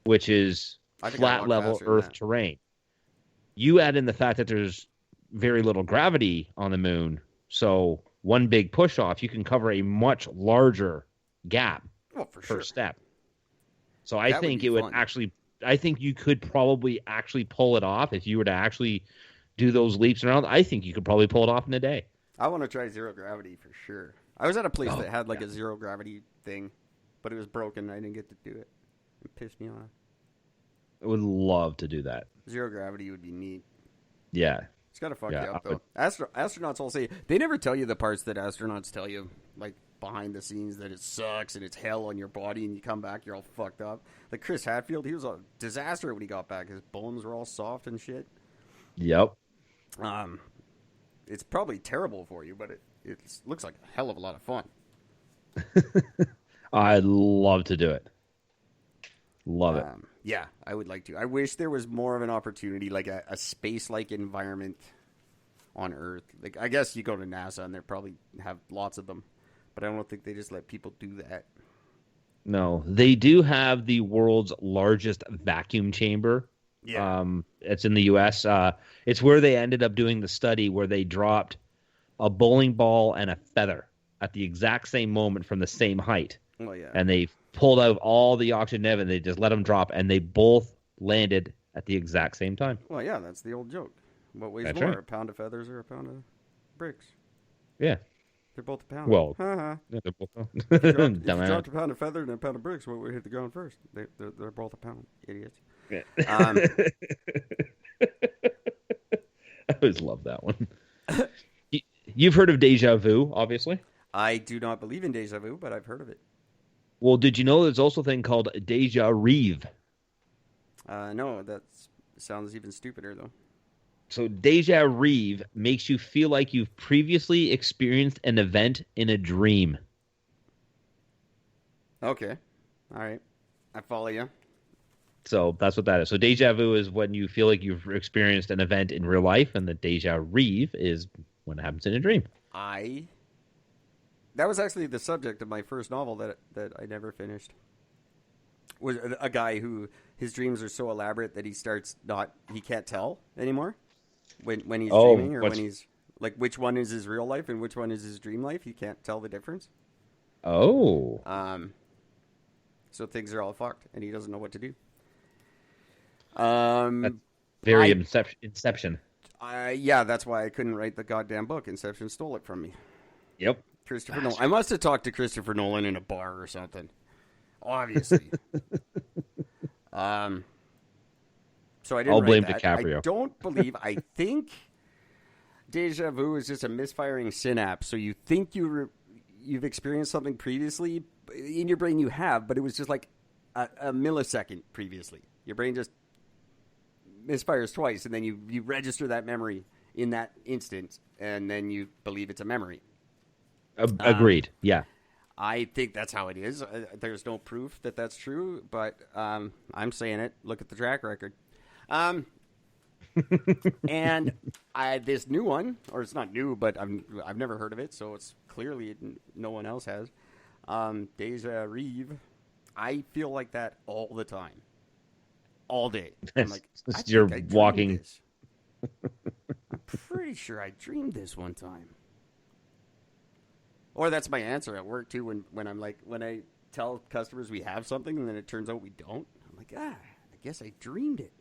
which is I think I flat walk level faster than Earth that. terrain. You add in the fact that there's very little gravity on the moon, so one big push off, you can cover a much larger gap Well, for per sure. step. So I That would think be it would fun. actually, I think you could probably actually pull it off if you were to actually do those leaps around. I think you could probably pull it off in a day. I want to try zero gravity for sure. I was at a place that had like a zero gravity thing, but it was broken. I didn't get to do it. It pissed me off. I would love to do that. Zero gravity would be neat. Yeah. It's gotta fuck Yeah, you up I though. Astronauts all say they never tell you the parts that astronauts tell you, like behind the scenes, that it sucks and it's hell on your body, and you come back you're all fucked up. Like Chris Hadfield, he was a disaster when he got back. His bones were all soft and shit. Yep. It's probably terrible for you, but it looks like a hell of a lot of fun. I'd love to do it. Love it. Yeah, I would like to. I wish there was more of an opportunity, like a space-like environment on Earth. Like, I guess you go to NASA and they probably have lots of them, but I don't think they just let people do that. No, they do have the world's largest vacuum chamber. Yeah. It's in the U.S. It's where they ended up doing the study where they dropped a bowling ball and a feather at the exact same moment from the same height. Well, yeah. And they pulled out all the oxygen in it, and they just let them drop, and they both landed at the exact same time. Well, yeah, that's the old joke. What weighs That's more, right. a pound of feathers or a pound of bricks? Yeah. They're both a pound. Well, Ha-ha. yeah, they're both If you Dumbass. dropped a pound of feather and a pound of bricks, what would hit the ground first? They're both a pound, idiots. Yeah. Um, I always love that one. You've heard of deja vu, obviously. I do not believe in deja vu, but I've heard of it. Well, did you know there's also a thing called deja reeve? No, that sounds even stupider, though. So deja reeve makes you feel like you've previously experienced an event in a dream. Okay. All right. I follow you. So that's what that is. So deja vu is when you feel like you've experienced an event in real life, and the deja reeve is when it happens in a dream. That was actually the subject of my first novel that I never finished. was a guy who his dreams are so elaborate that he can't tell anymore when he's dreaming or when he's like which one is his real life and which one is his dream life. He can't tell the difference. Oh. So things are all fucked, and he doesn't know what to do. That's very Inception. Yeah, that's why I couldn't write the goddamn book. Inception stole it from me. Yep. Christopher Nolan. I must have talked to Christopher Nolan in a bar or something. Obviously. So I didn't I'll blame that. DiCaprio. I don't believe. I think deja vu is just a misfiring synapse. So you think you've experienced something previously in your brain. You have, but it was just like a millisecond previously. Your brain just misfires twice, and then you register that memory in that instant, and then you believe it's a memory. Agreed. Yeah. I think that's how it is. There's no proof that that's true, but I'm saying it. Look at the track record. And this new one, or it's not new, but I've never heard of it, so it's clearly no one else has. Deja Reeve. I feel like that all the time, all day. I'm like, you're walking. This. I'm pretty sure I dreamed this one time. Or that's my answer at work too. When I'm like, when I tell customers we have something and then it turns out we don't, I'm like, I guess I dreamed it.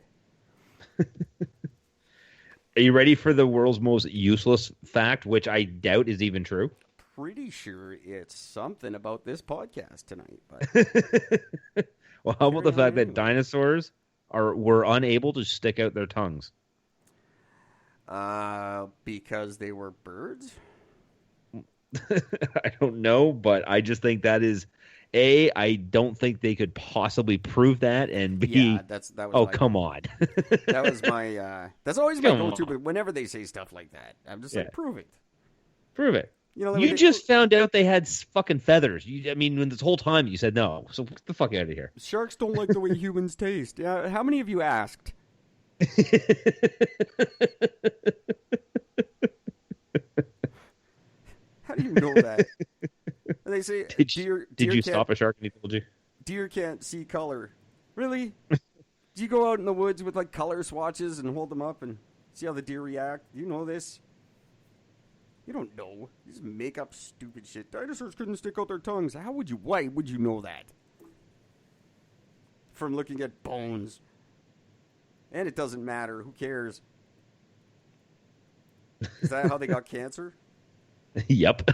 Are you ready for the world's most useless fact, which I doubt is even true? Pretty sure it's something about this podcast tonight. But well, how about the fact that dinosaurs were unable to stick out their tongues? Because they were birds? I don't know, but I just think that is A, I don't think they could possibly prove that, and B, yeah, that was come on. That was my that's always my go-to, but whenever they say stuff like that, I'm just like, prove it. Prove it. You know, you just found out they had fucking feathers. I mean, when this whole time you said no, so get the fuck out of here. Sharks don't like the way humans taste. Yeah, how many of you asked? How do you know that? They say, did you stop a shark and he told you? Deer can't see color. Really? Do you go out in the woods with like color swatches and hold them up and see how the deer react? Do you know this? You don't know. You just make up stupid shit. Dinosaurs couldn't stick out their tongues. Why would you know that? From looking at bones. And it doesn't matter. Who cares? Is that how they got cancer? Yep.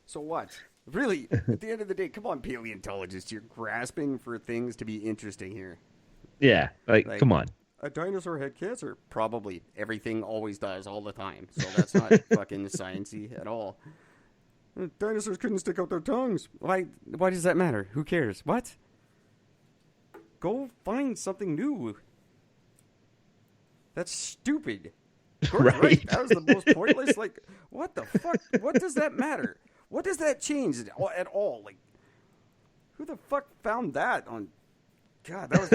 So what? Really, at the end of the day, come on, paleontologists. You're grasping for things to be interesting here. Yeah, like come on. A dinosaur had cancer. Probably. Everything always does all the time. So that's not fucking science-y at all. Dinosaurs couldn't stick out their tongues. Why does that matter? Who cares? What? Go find something new. That's stupid. Right? That was the most pointless. Like, what the fuck? What does that matter? What does that change at all? Like, who the fuck found that on? God, that was.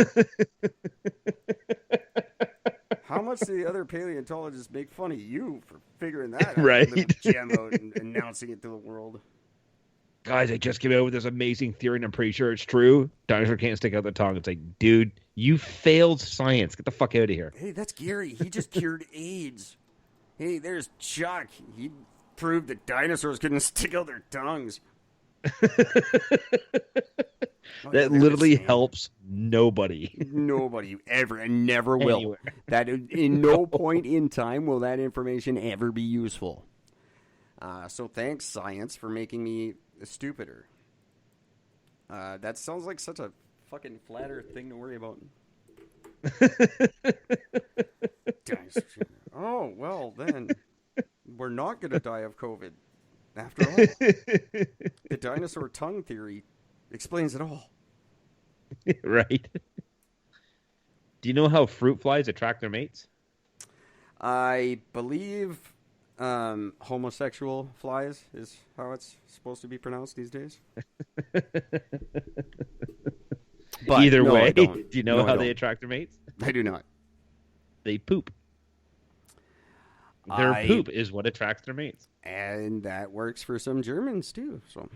How much do the other paleontologists make fun of you for figuring that out? Right. Little gem out and announcing it to the world. Guys, I just came out with this amazing theory, and I'm pretty sure it's true. Dinosaur can't stick out their tongue. It's like, dude, you failed science. Get the fuck out of here. Hey, that's Gary. He just cured AIDS. Hey, there's Chuck. He proved that dinosaurs couldn't stick out their tongues. That literally helps nobody. Nobody ever and never will. Anywhere. That in no point in time will that information ever be useful. So thanks, science, for making me stupider. That sounds like such a fucking flatter thing to worry about. Oh, well, then we're not going to die of COVID. After all, the dinosaur tongue theory explains it all. Right. Do you know how fruit flies attract their mates? I believe homosexual flies is how it's supposed to be pronounced these days. But either no, way, do you know how they don't. attract their mates? I do not. They poop. Their poop is what attracts their mates. And that works for some Germans, too. So,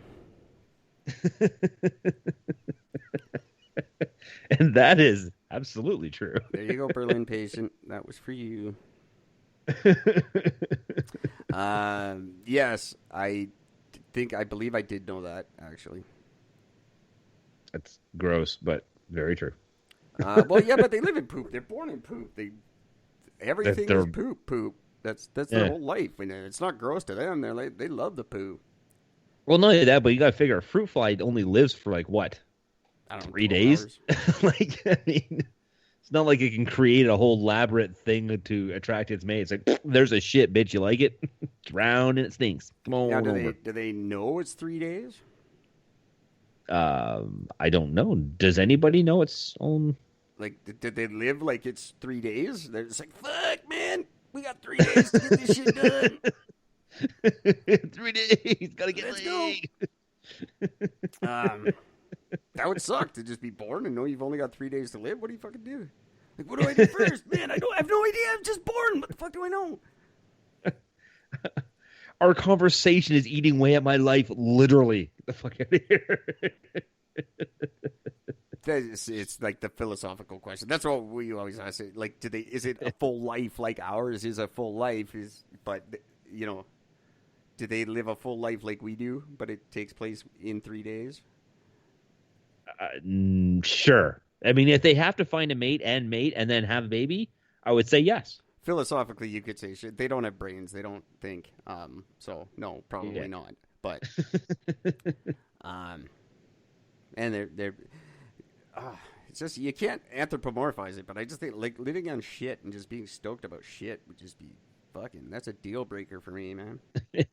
And that is absolutely true. there you go, Berlin patient. That was for you. Yes, I believe I did know that, actually. That's gross, but very true. Well, yeah, but they live in poop. They're born in poop. Everything is poop. That's their whole life. And it's not gross to them. They love the poo. Well, not only that, but you got to figure a fruit fly only lives for like what? I don't know, 3 days? Like, I mean, it's not like it can create a whole elaborate thing to attract its mate. It's like, there's a shit, bitch. You like it? It's round and it stinks. Come on over. Do they know it's 3 days? I don't know. Does anybody know its own? Like, did they live like it's 3 days? They're just like, fuck, man. We got 3 days to get this shit done. 3 days. Gotta get laid. That would suck to just be born and know you've only got 3 days to live. What do you fucking do? Like, what do I do first? Man, I have no idea. I'm just born. What the fuck do I know? Our conversation is eating away at my life, literally. Get the fuck out of here. It's like the philosophical question. That's what we always ask. Like, is it a full life like ours is a full life? But, you know, do they live a full life like we do, but it takes place in 3 days? Sure. I mean, if they have to find a mate and then have a baby, I would say yes. Philosophically, you could say shit. They don't have brains. They don't think. So no, probably not. But, and they're it's just, you can't anthropomorphize it. But I just think like living on shit and just being stoked about shit would just be fucking. That's a deal breaker for me, man.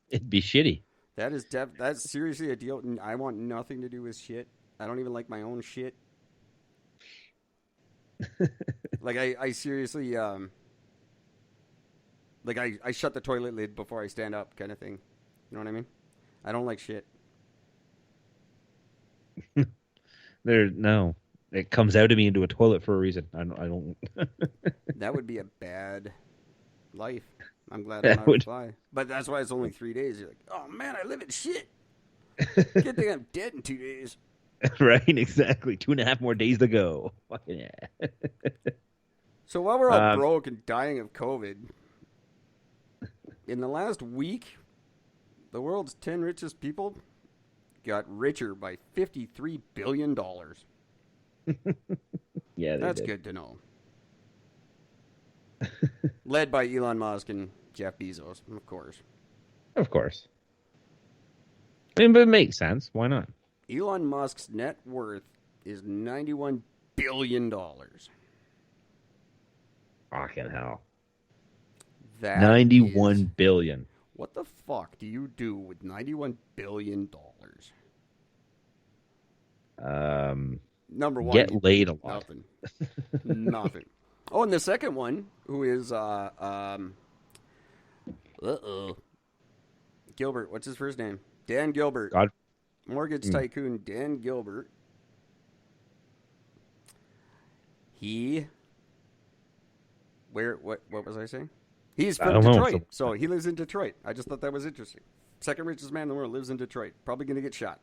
It'd be shitty. That's seriously a deal. I want nothing to do with shit. I don't even like my own shit. Like I seriously like I shut the toilet lid before I stand up, kind of thing. You know what I mean? I don't like shit. No, it comes out of me into a toilet for a reason. I don't. That would be a bad life. I'm glad I'm not a fly. But that's why it's only 3 days. You're like, oh man, I live in shit. Good thing I'm dead in 2 days. Right, exactly. 2.5 more days to go. Fucking yeah. So while we're all broke and dying of COVID, in the last week, the world's 10 richest people got richer by $53 billion. Yeah, that's did. good to know. Led by Elon Musk and Jeff Bezos, of course. Of course. I mean, but it makes sense. Why not? Elon Musk's net worth is $91 billion. Fucking hell. That 91 billion. What the fuck do you do with $91 billion? Number one, get laid a lot. Nothing. Nothing. Oh, and the second one, who is Gilbert. What's his first name? Dan Gilbert. God. Mortgage tycoon Dan Gilbert. What was I saying? He's from Detroit, so he lives in Detroit. I just thought that was interesting. Second richest man in the world lives in Detroit. Probably going to get shot.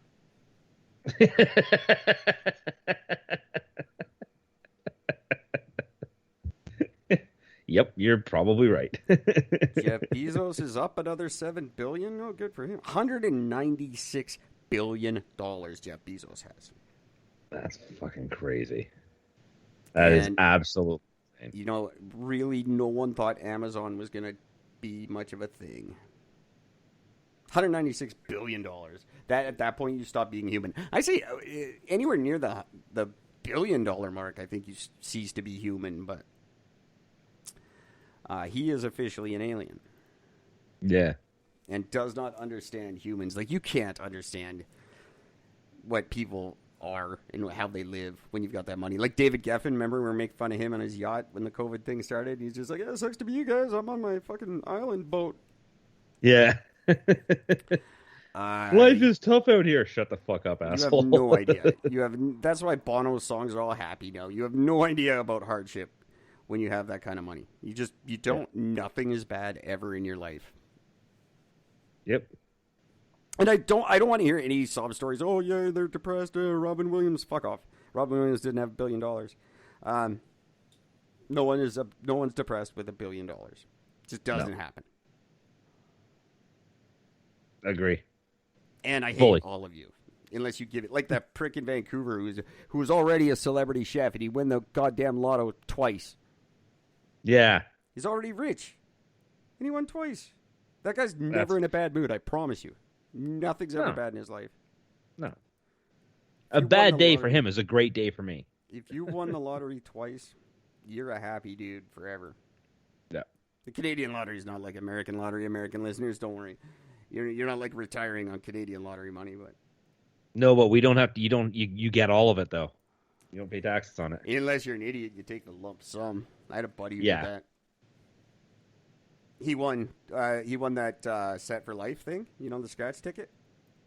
Yep, you're probably right. Jeff Bezos is up another $7 billion. Oh, good for him. $196 billion Jeff Bezos has. That's fucking crazy. That is absolutely insane. You know, really, no one thought Amazon was going to be much of a thing. $196 billion. That at that point, you stop being human. I say anywhere near the $1 billion mark, I think you cease to be human, but he is officially an alien. Yeah. And does not understand humans. Like, you can't understand what people are and how they live when you've got that money. Like David Geffen, remember we were making fun of him on his yacht when the COVID thing started? He's just like, yeah, it sucks to be you guys. I'm on my fucking island boat. Yeah. Life is tough out here. Shut the fuck up, asshole. You have no idea. That's why Bono's songs are all happy now. You have no idea about hardship when you have that kind of money. You don't. Nothing is bad ever in your life. Yep. And I don't want to hear any sob stories. Oh yeah, they're depressed. Robin Williams, fuck off. Robin Williams didn't have $1 billion. No one's depressed with $1 billion. It just doesn't happen. Agree. And I hate Fully. all of you, unless you give it like that prick in Vancouver who was already a celebrity chef and he won the goddamn lotto twice. Yeah. He's already rich, and he won twice. That guy's never in a bad mood. I promise you. Nothing's ever bad in his life. No. A bad day for him is a great day for me. If you won the lottery twice, you're a happy dude forever. Yeah. The Canadian lottery is not like American lottery. American listeners, don't worry. You're not like retiring on Canadian lottery money, but no, but we don't have to. You get all of it though. You don't pay taxes on it unless you're an idiot. You take the lump sum. I had a buddy who did that. He won. He won that Set for Life thing. You know, the scratch ticket.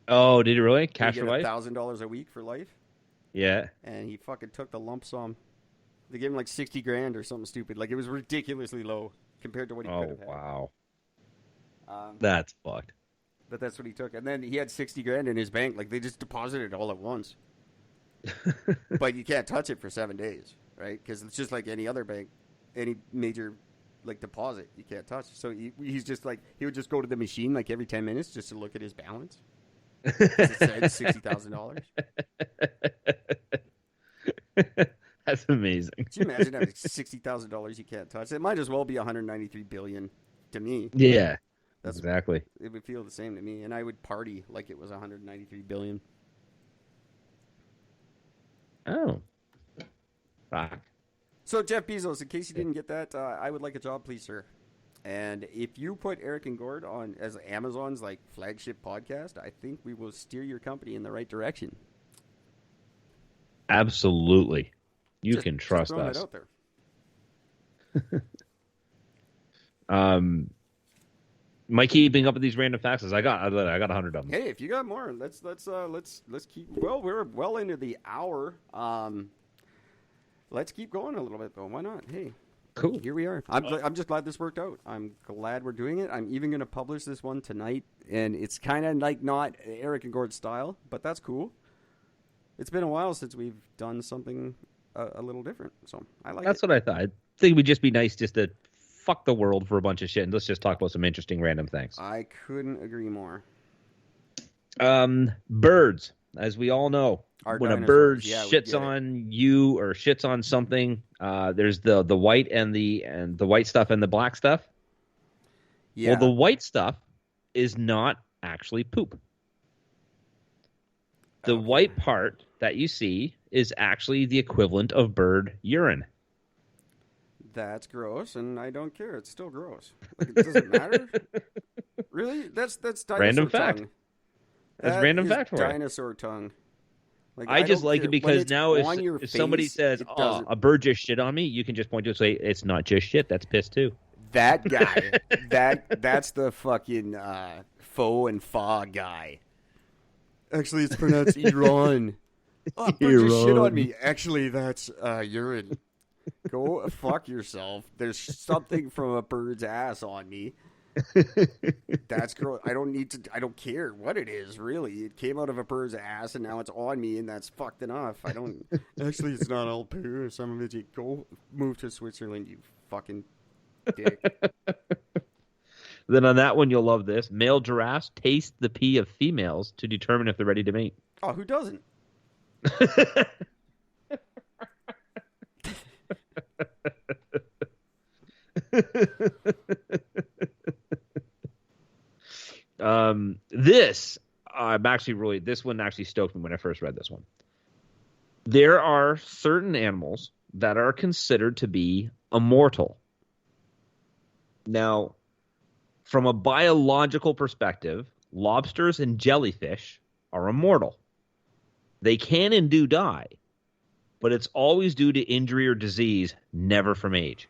Oh, did he really? Cash for life? $1,000 a week for life. Yeah. And he fucking took the lump sum. They gave him like $60,000 or something stupid. Like it was ridiculously low compared to what he could have had. Oh wow. That's fucked. But that's what he took, and then he had $60,000 in his bank. Like they just deposited it all at once. But you can't touch it for 7 days, right? Because it's just like any other bank, any major like deposit, you can't touch. So he's just like he would just go to the machine like every 10 minutes just to look at his balance. It said $60,000. That's amazing. Could you imagine having $60,000 you can't touch? It might as well be $193 billion to me. Yeah, that's exactly. It would feel the same to me, and I would party like it was $193 billion. Oh, fuck. So Jeff Bezos, in case you didn't get that, I would like a job, please, sir. And if you put Eric and Gord on as Amazon's like flagship podcast, I think we will steer your company in the right direction. Absolutely, you can trust throwing us. It out there. Am I keeping up with these random facts? I got 100 of them. Hey, if you got more, let's keep. Well, we're well into the hour. Let's keep going a little bit though. Why not? Hey. Cool. Here we are. I'm just glad this worked out. I'm glad we're doing it. I'm even going to publish this one tonight, and it's kind of like not Eric and Gord style, but that's cool. It's been a while since we've done something a little different, so I like it. That's what I thought. I think it would just be nice just to fuck the world for a bunch of shit, and let's just talk about some interesting random things. I couldn't agree more. Birds, as we all know. When a bird shits on you or shits on something, there's the white and the white stuff and the black stuff. Yeah. Well, the white stuff is not actually poop. The white part that you see is actually the equivalent of bird urine. That's gross, and I don't care. It's still gross. Like, it doesn't matter. Really? That's dinosaur random tongue. Fact. That's random fact for dinosaur tongue. Like, I just like it because now if somebody says, "Oh, a bird just shit on me," you can just point to it and say, "It's not just shit. That's piss too." That guy, that's the fucking faux and fa guy. Actually, it's pronounced Iran. Oh, bird just shit on me. Actually, that's urine. Go fuck yourself. There's something from a bird's ass on me. That's gross. I don't care what it is, really. It came out of a bird's ass and now it's on me, and that's fucked enough. Actually, it's not all poo. Some of it, you go move to Switzerland, you fucking dick. Then on that one, you'll love this. Male giraffes taste the pee of females to determine if they're ready to mate. Oh, who doesn't? This one actually stoked me when I first read this one. There are certain animals that are considered to be immortal. Now, from a biological perspective, lobsters and jellyfish are immortal. They can and do die, but it's always due to injury or disease, never from age.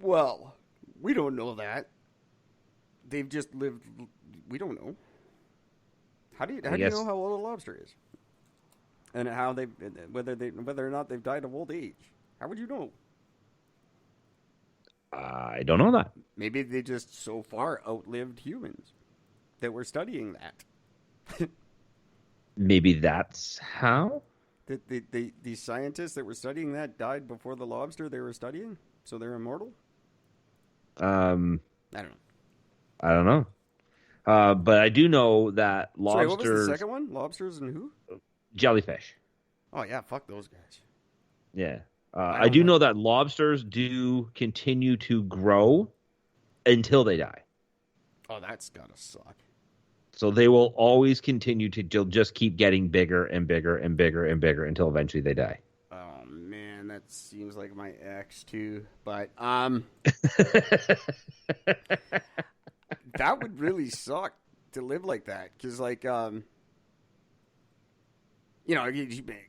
Well, we don't know that. They've just lived. We don't know. How do you know how old a lobster is, and whether or not they've died of old age? How would you know? I don't know that. Maybe they just so far outlived humans that we're studying that. Maybe that's how? The scientists that were studying that died before the lobster they were studying, so they're immortal? I don't know. I don't know. But I do know that lobsters... Sorry, what was the second one? Lobsters and who? Jellyfish. Oh, yeah, fuck those guys. Yeah. I do know that lobsters do continue to grow until they die. Oh, that's gotta suck. So they will always continue to just keep getting bigger and bigger and bigger and bigger until eventually they die. Oh, man, that seems like my ex, too. But, that would really suck to live like that. Because, like, you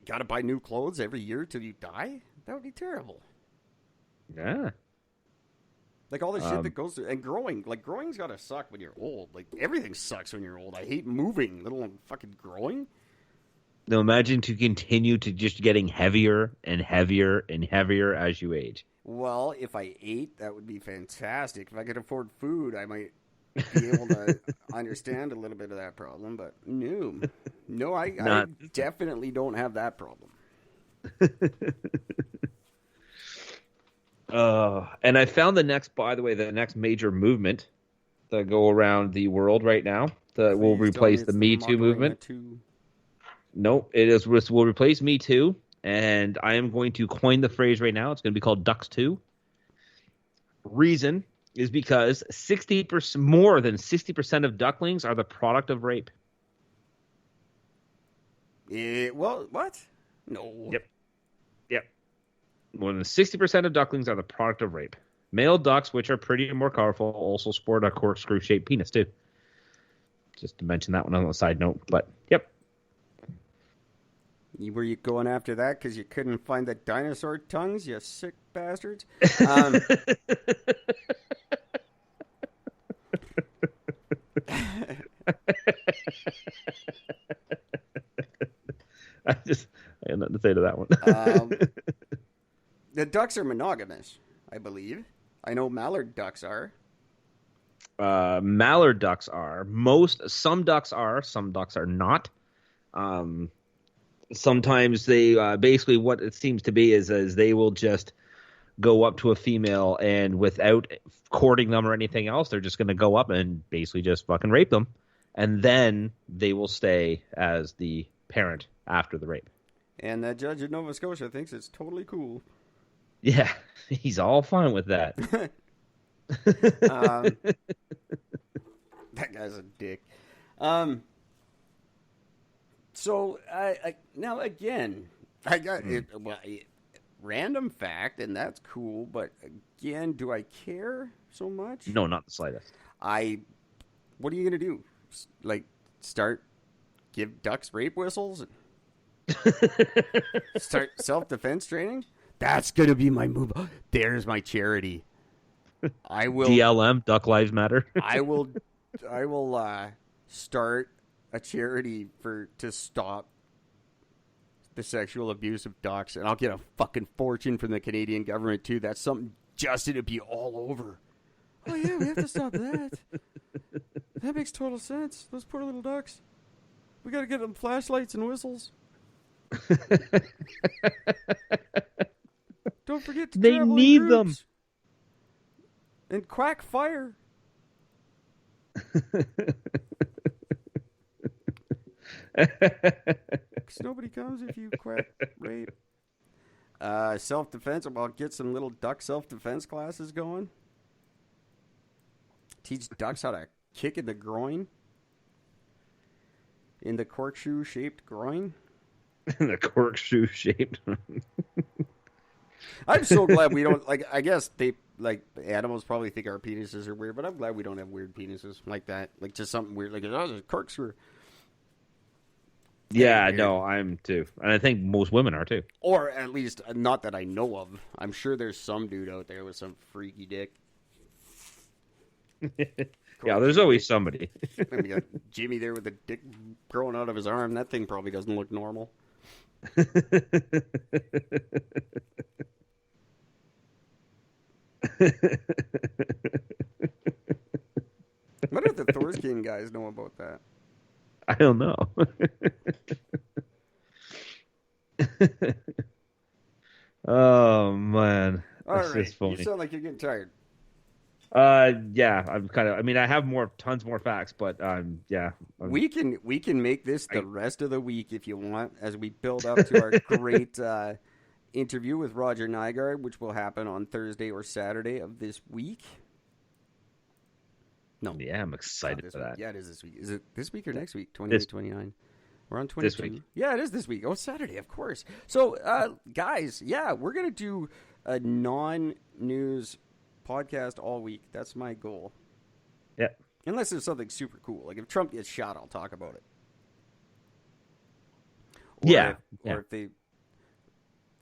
gotta buy new clothes every year till you die? That would be terrible. Yeah. Like, all the shit that goes through. And growing. Like, growing's gotta suck when you're old. Like, everything sucks when you're old. I hate moving, let alone fucking growing. Now, imagine to continue to just getting heavier and heavier and heavier as you age. Well, if I ate, that would be fantastic. If I could afford food, I might be able to understand a little bit of that problem. But no. No, I definitely don't have that problem. And I found the next major movement that go around the world right now that will replace the Me Too movement. No, will replace Me Too, and I am going to coin the phrase right now. It's going to be called Ducks 2. Reason is because more than 60% of ducklings are the product of rape. Well, what? No. Yep. More than 60% of ducklings are the product of rape. Male ducks, which are prettier and more colorful, also sport a corkscrew-shaped penis, too. Just to mention that one on a side note, but yep. Were you going after that because you couldn't find the dinosaur tongues, you sick bastards? I had nothing to say to that one. The ducks are monogamous, I believe. I know mallard ducks are. Mallard ducks are. Some ducks are. Some ducks are not. Sometimes they basically what it seems to be is they will just go up to a female and without courting them or anything else, they're just going to go up and basically just fucking rape them, and then they will stay as the parent after the rape. And that judge in Nova Scotia thinks it's totally cool. Yeah, he's all fine with that. That guy's a dick. So now again, I got it. Well, random fact, and that's cool. But again, do I care so much? No, not the slightest. What are you gonna do? Like, give ducks rape whistles? Start self-defense training? That's gonna be my move. There's my charity. I will DLM, Duck Lives Matter. I will start a charity to stop the sexual abuse of ducks, and I'll get a fucking fortune from the Canadian government too. That's something Justin would be all over. Oh yeah, we have to stop that. That makes total sense. Those poor little ducks. We got to get them flashlights and whistles. Don't forget to they need them. And quack fire. Because nobody comes if you quack rape. Self-defense. I'll get some little duck self-defense classes going. Teach ducks how to kick in the groin. In the corkscrew-shaped groin. The corkscrew-shaped. I'm so glad we don't, like, I guess animals probably think our penises are weird, but I'm glad we don't have weird penises like that. Like, just something weird, like, oh, there's a corkscrew. Yeah, no, I'm too. And I think most women are too. Or at least, not that I know of. I'm sure there's some dude out there with some freaky dick. Yeah, there's always somebody. And we got Jimmy there with a dick growing out of his arm. That thing probably doesn't look normal. What if the Thor's King guys know about that? I don't know. Oh man, All that's right, just you funny. sound like you're getting tired. Yeah, I'm kind of. I mean, I have tons more facts, but yeah, We can make this the I rest of the week if you want, as we build up to our great interview with Roger Nygaard, which will happen on Thursday or Saturday of this week. No, yeah, I'm not excited this for week. that. Yeah, it is this week. Is it this week or next week? This 28, 29. We're on this 22. week. Yeah, it is this week. Oh, Saturday, of course. So, guys, yeah, we're going to do a non-news podcast all week. That's my goal. Yeah, Unless there's something super cool. Like if Trump gets shot, I'll talk about it. Or yeah, if, yeah. or if they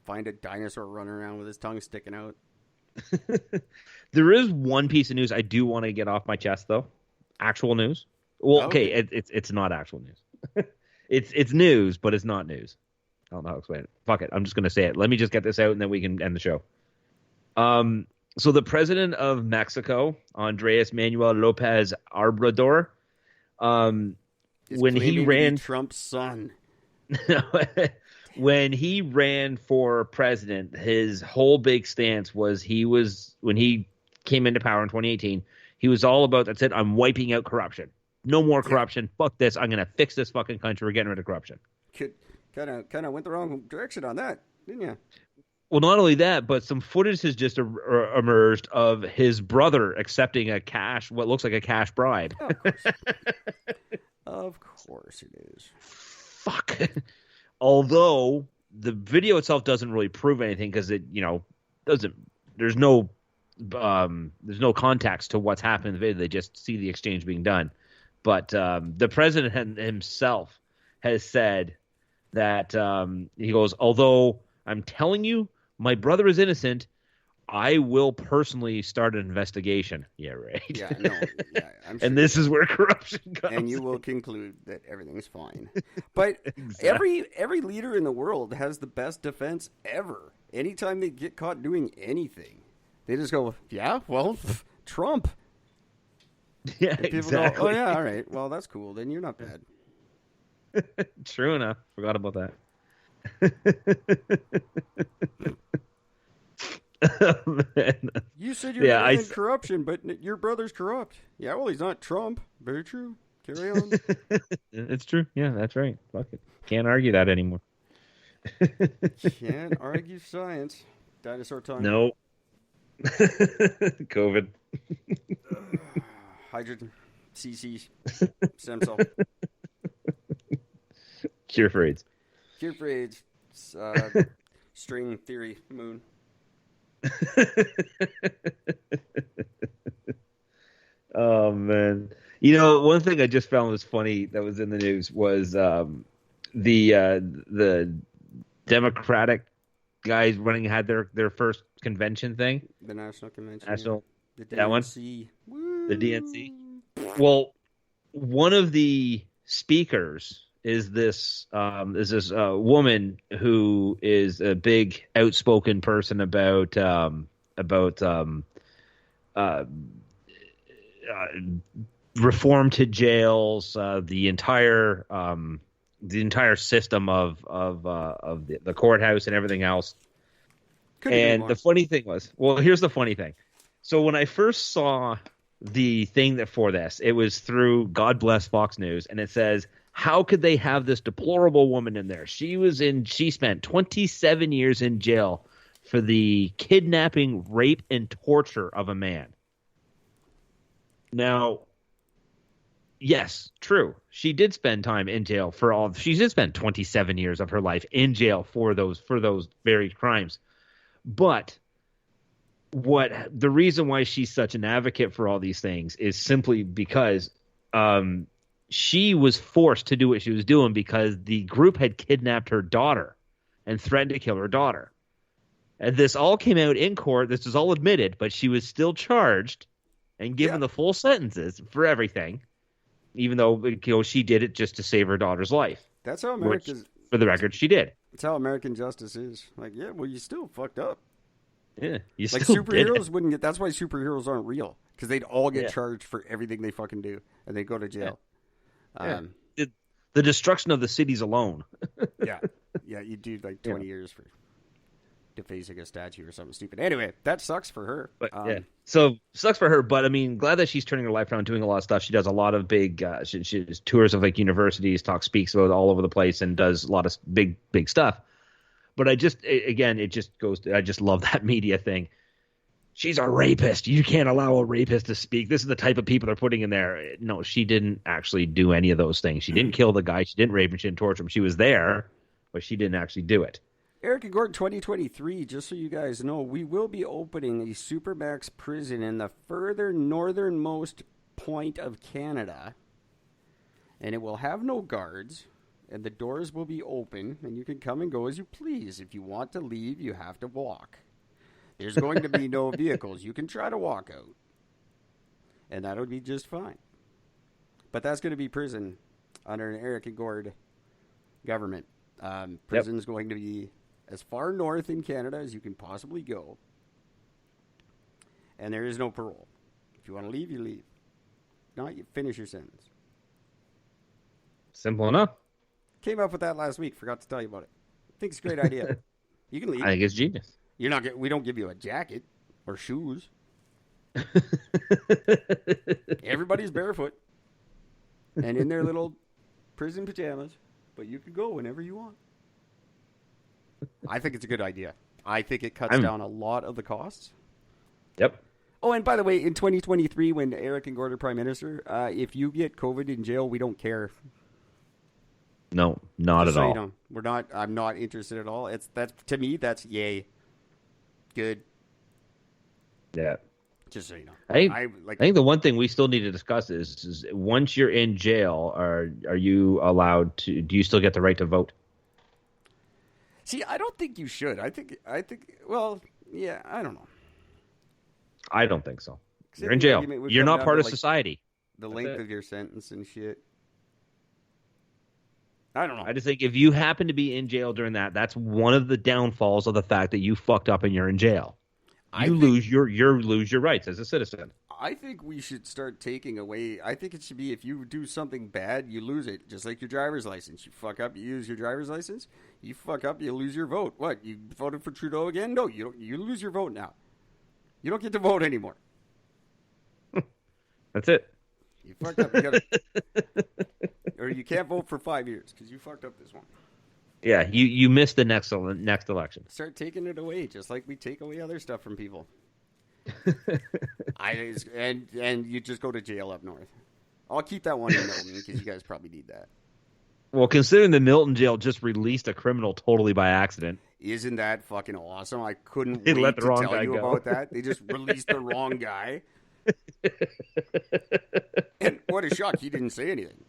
find a dinosaur running around with his tongue sticking out. There is one piece of news I do want to get off my chest, though. Actual news. Well, okay, it's not actual news. It's news, but it's not news. I don't know how to explain it. Fuck it, I'm just gonna say it. Let me just get this out, and then we can end the show. So the president of Mexico, Andres Manuel Lopez Obrador, Is when he claiming to be ran Trump's son. when he ran for president, his whole big stance was when he came into power in 2018, he was all about, that's it, I'm wiping out corruption. No more corruption. Fuck this. I'm going to fix this fucking country. We're getting rid of corruption. Kind of went the wrong direction on that, didn't you? Well, not only that, but some footage has just emerged of his brother accepting what looks like a cash bribe. Oh, of course. Of course it is. Fuck. Although the video itself doesn't really prove anything because it, there's no context to what's happening in the video. They just see the exchange being done. But the president himself has said that he goes, although I'm telling you, my brother is innocent, I will personally start an investigation. Yeah, right. Yeah, no. Yeah, I'm sure. And this is where corruption comes. And you will conclude that everything's fine. But Exactly. every leader in the world has the best defense ever. Anytime they get caught doing anything, they just go, yeah, well, Trump. Yeah, And people exactly. go, oh, yeah, all right. Well, that's cool. Then you're not bad. True enough. Forgot about that. Oh, man. You said you're Yeah, in corruption, but your brother's corrupt. Yeah, well, he's not Trump. Very true. Carry on. It's true. Yeah, that's right. Fuck it. Can't argue that anymore. Can't argue science. Dinosaur tongue. No. COVID. Hydrogen. CC. Stem cell. Cure for AIDS. Cure for AIDS. String theory. Moon. Oh man, one thing I just found was funny that was in the news was the Democratic guys had their first convention thing. The National Convention. National, The that one? DNC. The DNC. Well, one of the speakers is this woman who is a big outspoken person about reform to jails, the entire system of the courthouse and everything else. And the funny thing was, well, here's the funny thing. So when I first saw the thing for this, it was through God bless Fox News, and it says, how could they have this deplorable woman in there? She spent 27 years in jail for the kidnapping, rape, and torture of a man. Now, yes, true. She did spend time in jail she did spend 27 years of her life in jail for those very crimes. But the reason why she's such an advocate for all these things is simply because she was forced to do what she was doing because the group had kidnapped her daughter and threatened to kill her daughter. And this all came out in court. This was all admitted, but she was still charged and given the full sentences for everything, even though she did it just to save her daughter's life. That's how for the record, she did. That's how American justice is. Like, yeah, well, you still fucked up. Yeah, you Like still did superheroes it. wouldn't get. That's why superheroes aren't real, because they'd all get Yeah, charged for everything they fucking do, and they go to yeah, jail. yeah. Um, The destruction of the cities alone. yeah, yeah, you do like Yeah, 20 years for defacing a statue or something stupid. Anyway, that sucks for her. but yeah. So sucks for her, but I mean, glad that she's turning her life around, doing a lot of stuff. She does a lot of big, she does tours of like universities, speaks about all over the place, and does a lot of big stuff. But again, it just goes. I just love that media thing. She's a rapist. You can't allow a rapist to speak. This is the type of people they're putting in there. No, she didn't actually do any of those things. She didn't kill the guy. She didn't rape him. She didn't torture him. She was there, but she didn't actually do it. Eric and Gordon 2023, just so you guys know, we will be opening a Supermax prison in the further northernmost point of Canada. And it will have no guards, and the doors will be open, and you can come and go as you please. If you want to leave, you have to walk. There's going to be no vehicles. You can try to walk out, and that would be just fine. But that's going to be prison under an Eric and Gord government. Prison's going to be as far north in Canada as you can possibly go, and there is no parole. If you want to leave, you leave. Not you finish your sentence. Simple enough. Came up with that last week. Forgot to tell you about it. I think it's a great idea. You can leave. I think it's genius. You're not. We don't give you a jacket or shoes. Everybody's barefoot and in their little prison pajamas, but you can go whenever you want. I think it's a good idea. I think it cuts down a lot of the costs. Yep. Oh, and by the way, in 2023, when Eric and Gord are prime minister, if you get COVID in jail, we don't care. No, not Just at so all. you know, we're not. I'm not interested at all. That's to me. That's yay. Good. Yeah. Just so you know, I think the one thing we still need to discuss is once you're in jail, are you allowed to? Do you still get the right to vote? See, I don't think you should. I think. Well, yeah, I don't know. I don't think so. You're in jail. You're not part of society. The length of your sentence and shit. I don't know. I just think if you happen to be in jail during that, that's one of the downfalls of the fact that you fucked up and you're in jail. You lose your rights as a citizen. I think we should start taking away. I think it should be if you do something bad, you lose it. Just like your driver's license. You fuck up, you use your driver's license. You fuck up, you lose your vote. What? You voted for Trudeau again? No, you don't. You lose your vote now. You don't get to vote anymore. That's it. You fucked up. You gotta, or you can't vote for 5 years because you fucked up this one. Yeah, you missed the next election. Start taking it away, just like we take away other stuff from people. And you just go to jail up north. I'll keep that one in Milton because you guys probably need that. Well, considering the Milton jail just released a criminal totally by accident. Isn't that fucking awesome? I couldn't They wait let the to wrong tell guy you go. about that. They just released the wrong guy. And what a shock, he didn't say anything.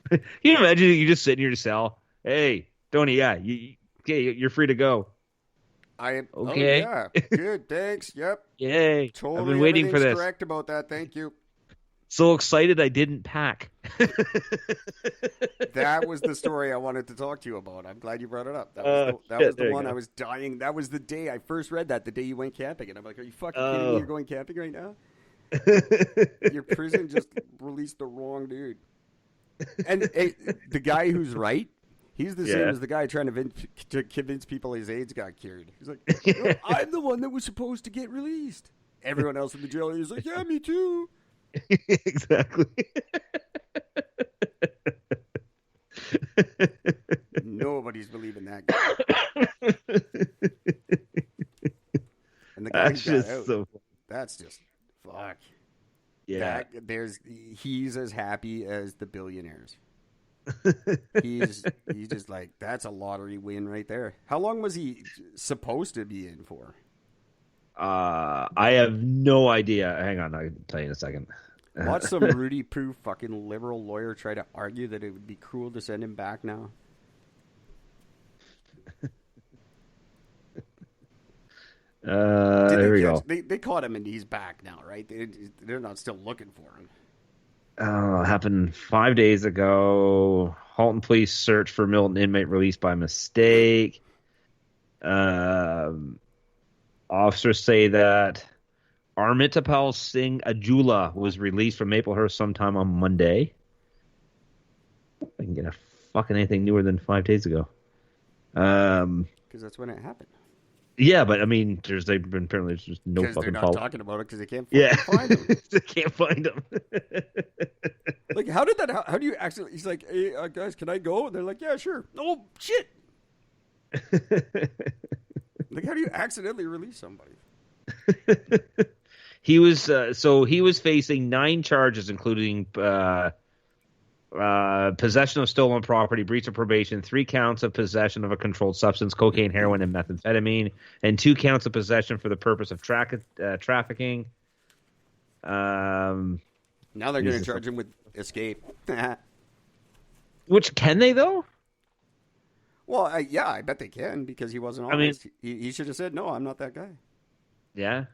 Can you imagine you just sitting in your cell? Hey, Tony, you're free to go. Okay. Oh, yeah. Good, thanks. Yep. Yay. Totally I've been waiting for this. correct about that. Thank you. So excited I didn't pack. That was the story I wanted to talk to you about. I'm glad you brought it up. That was the one I was dying. That was the day I first read that, the day you went camping. And I'm like, are you fucking kidding me? You're going camping right now? Your prison just released the wrong dude. And the guy who's right, he's the same as the guy trying to convince people his AIDS got cured. He's like, no, I'm the one that was supposed to get released. Everyone else in the jail is like, yeah, me too. Exactly. Nobody's believing that guy. And the guy That's who got just out, so. that's just fuck. Yeah. He's as happy as the billionaires. he's just like, that's a lottery win right there. How long was he supposed to be in for? I have no idea. Hang on, I'll tell you in a second. Watch some Rudy Poo fucking liberal lawyer try to argue that it would be cruel to send him back now. There we go. They caught him and he's back now, right? They're not still looking for him. Happened 5 days ago. Halton police search for Milton inmate released by mistake. Officers say that Armitapal Singh Ajula was released from Maplehurst sometime on Monday. I can get a fucking anything newer than 5 days ago. Because that's when it happened. Yeah, but I mean, apparently there's just no Because they're fucking not follow. talking about it because they can't find him. They can't find him. Like, how did that? How do you actually? He's like, hey, guys, can I go? And they're like, yeah, sure. Oh shit! Like, how do you accidentally release somebody? He was facing 9 charges, including possession of stolen property, breach of probation, 3 counts of possession of a controlled substance, cocaine, heroin, and methamphetamine, and 2 counts of possession for the purpose of trafficking. Now they're going to charge him with escape. Which, can they, though? Well, yeah, I bet they can, because he wasn't honest. He should have said, no, I'm not that guy. Yeah.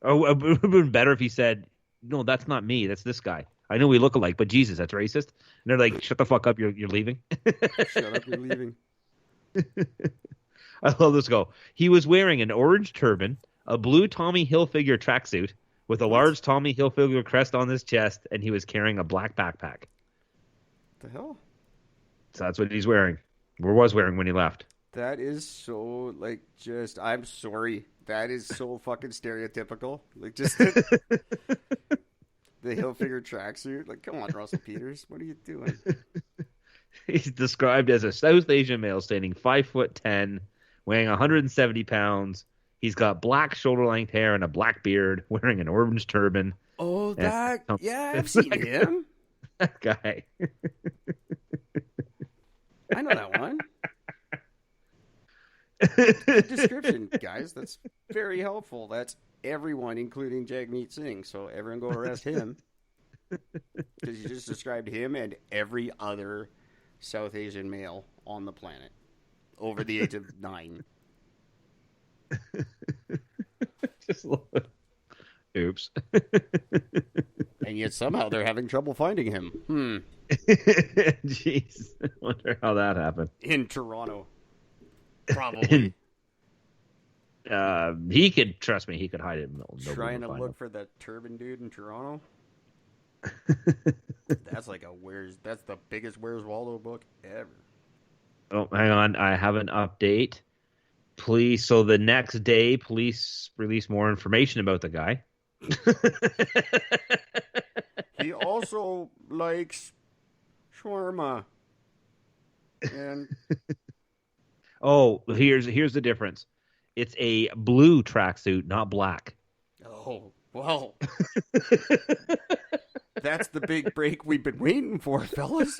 Oh, it would have been better if he said, no, that's not me. That's this guy. I know we look alike, but Jesus, that's racist. And they're like, shut the fuck up. You're leaving. Shut up. You're leaving. I love this go. He was wearing an orange turban, a blue Tommy Hilfiger tracksuit with a large Tommy Hilfiger crest on his chest, and he was carrying a black backpack. The hell? So that's what he's wearing. Or was wearing when he left. That is so, like, I'm sorry. That is so fucking stereotypical. Like, just the Hilfiger tracksuit. Like, come on, Russell Peters. What are you doing? He's described as a South Asian male standing 5'10", weighing 170 pounds. He's got black shoulder-length hair and a black beard, wearing an orange turban. Oh, yeah, I've seen him. That guy. I know that one. Good description, guys. That's very helpful. That's everyone, including Jagmeet Singh. So everyone go arrest him. Because you just described him and every other South Asian male on the planet over the age of 9. Just oops. And yet somehow they're having trouble finding him. Jeez. I wonder how that happened. In Toronto. Probably. He could, trust me, he could hide it. Trying to look for the turban dude in Toronto? That's the biggest Where's Waldo book ever. Oh, hang on. I have an update. Please. So the next day, police release more information about the guy. He also likes shawarma. And oh, here's the difference. It's a blue tracksuit, not black. oh, well. That's the big break we've been waiting for, fellas.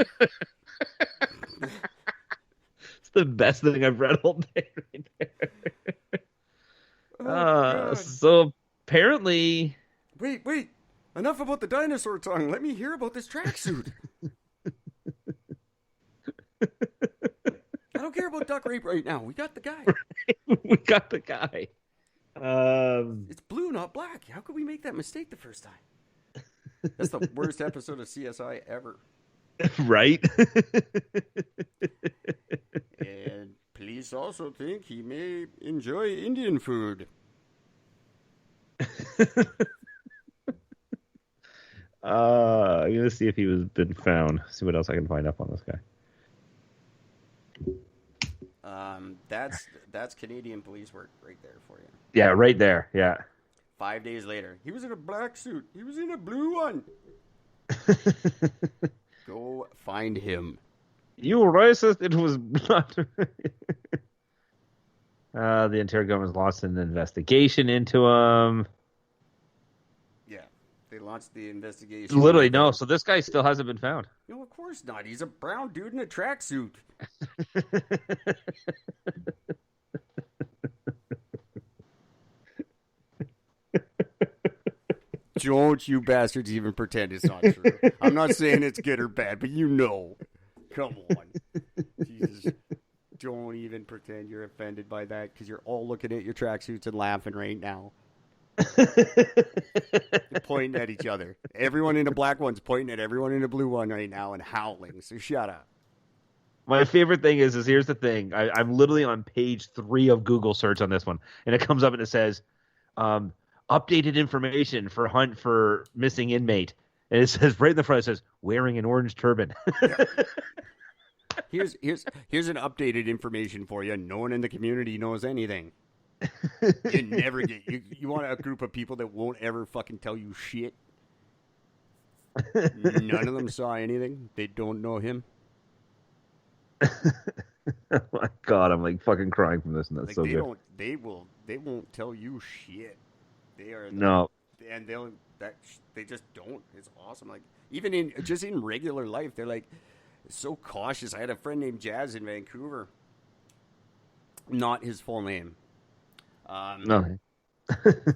It's the best thing I've read all day right there. So apparently... Wait. Enough about the dinosaur tongue. Let me hear about this tracksuit. I don't care about duck rape right now. We got the guy. We got the guy. It's blue, not black. How could we make that mistake the first time? That's the worst episode of CSI ever. Right? And police also think he may enjoy Indian food. I'm gonna see if he was been found. See what else I can find up on this guy. That's Canadian police work right there for you. Yeah, right there. Yeah. 5 days later, he was in a black suit. He was in a blue one. Go find him. You racist! It was not. The Ontario government's launched an investigation into him. Yeah, they launched the investigation. Literally, no. So this guy still hasn't been found. No, of course not. He's a brown dude in a tracksuit. Don't you bastards even pretend it's not true. I'm not saying it's good or bad, but you know. Come on. Jesus. Don't even pretend you're offended by that, because you're all looking at your tracksuits and laughing right now. You're pointing at each other. Everyone in the black one's pointing at everyone in the blue one right now and howling, so shut up. My favorite thing is here's the thing. I'm literally on page 3 of Google search on this one, and it comes up and it says, updated information for hunt for missing inmate. And it says right in the front, it says, wearing an orange turban. Yeah. Here's an updated information for you. No one in the community knows anything. You never get you want a group of people that won't ever fucking tell you shit. None of them saw anything. They don't know him. Oh my God, I'm like fucking crying from this, and that's Like, so they good. don't. They won't tell you shit. They are No. and they just don't. It's awesome. Like, even in regular life, they're like so cautious. I had a friend named Jazz in Vancouver. Not his full name. No.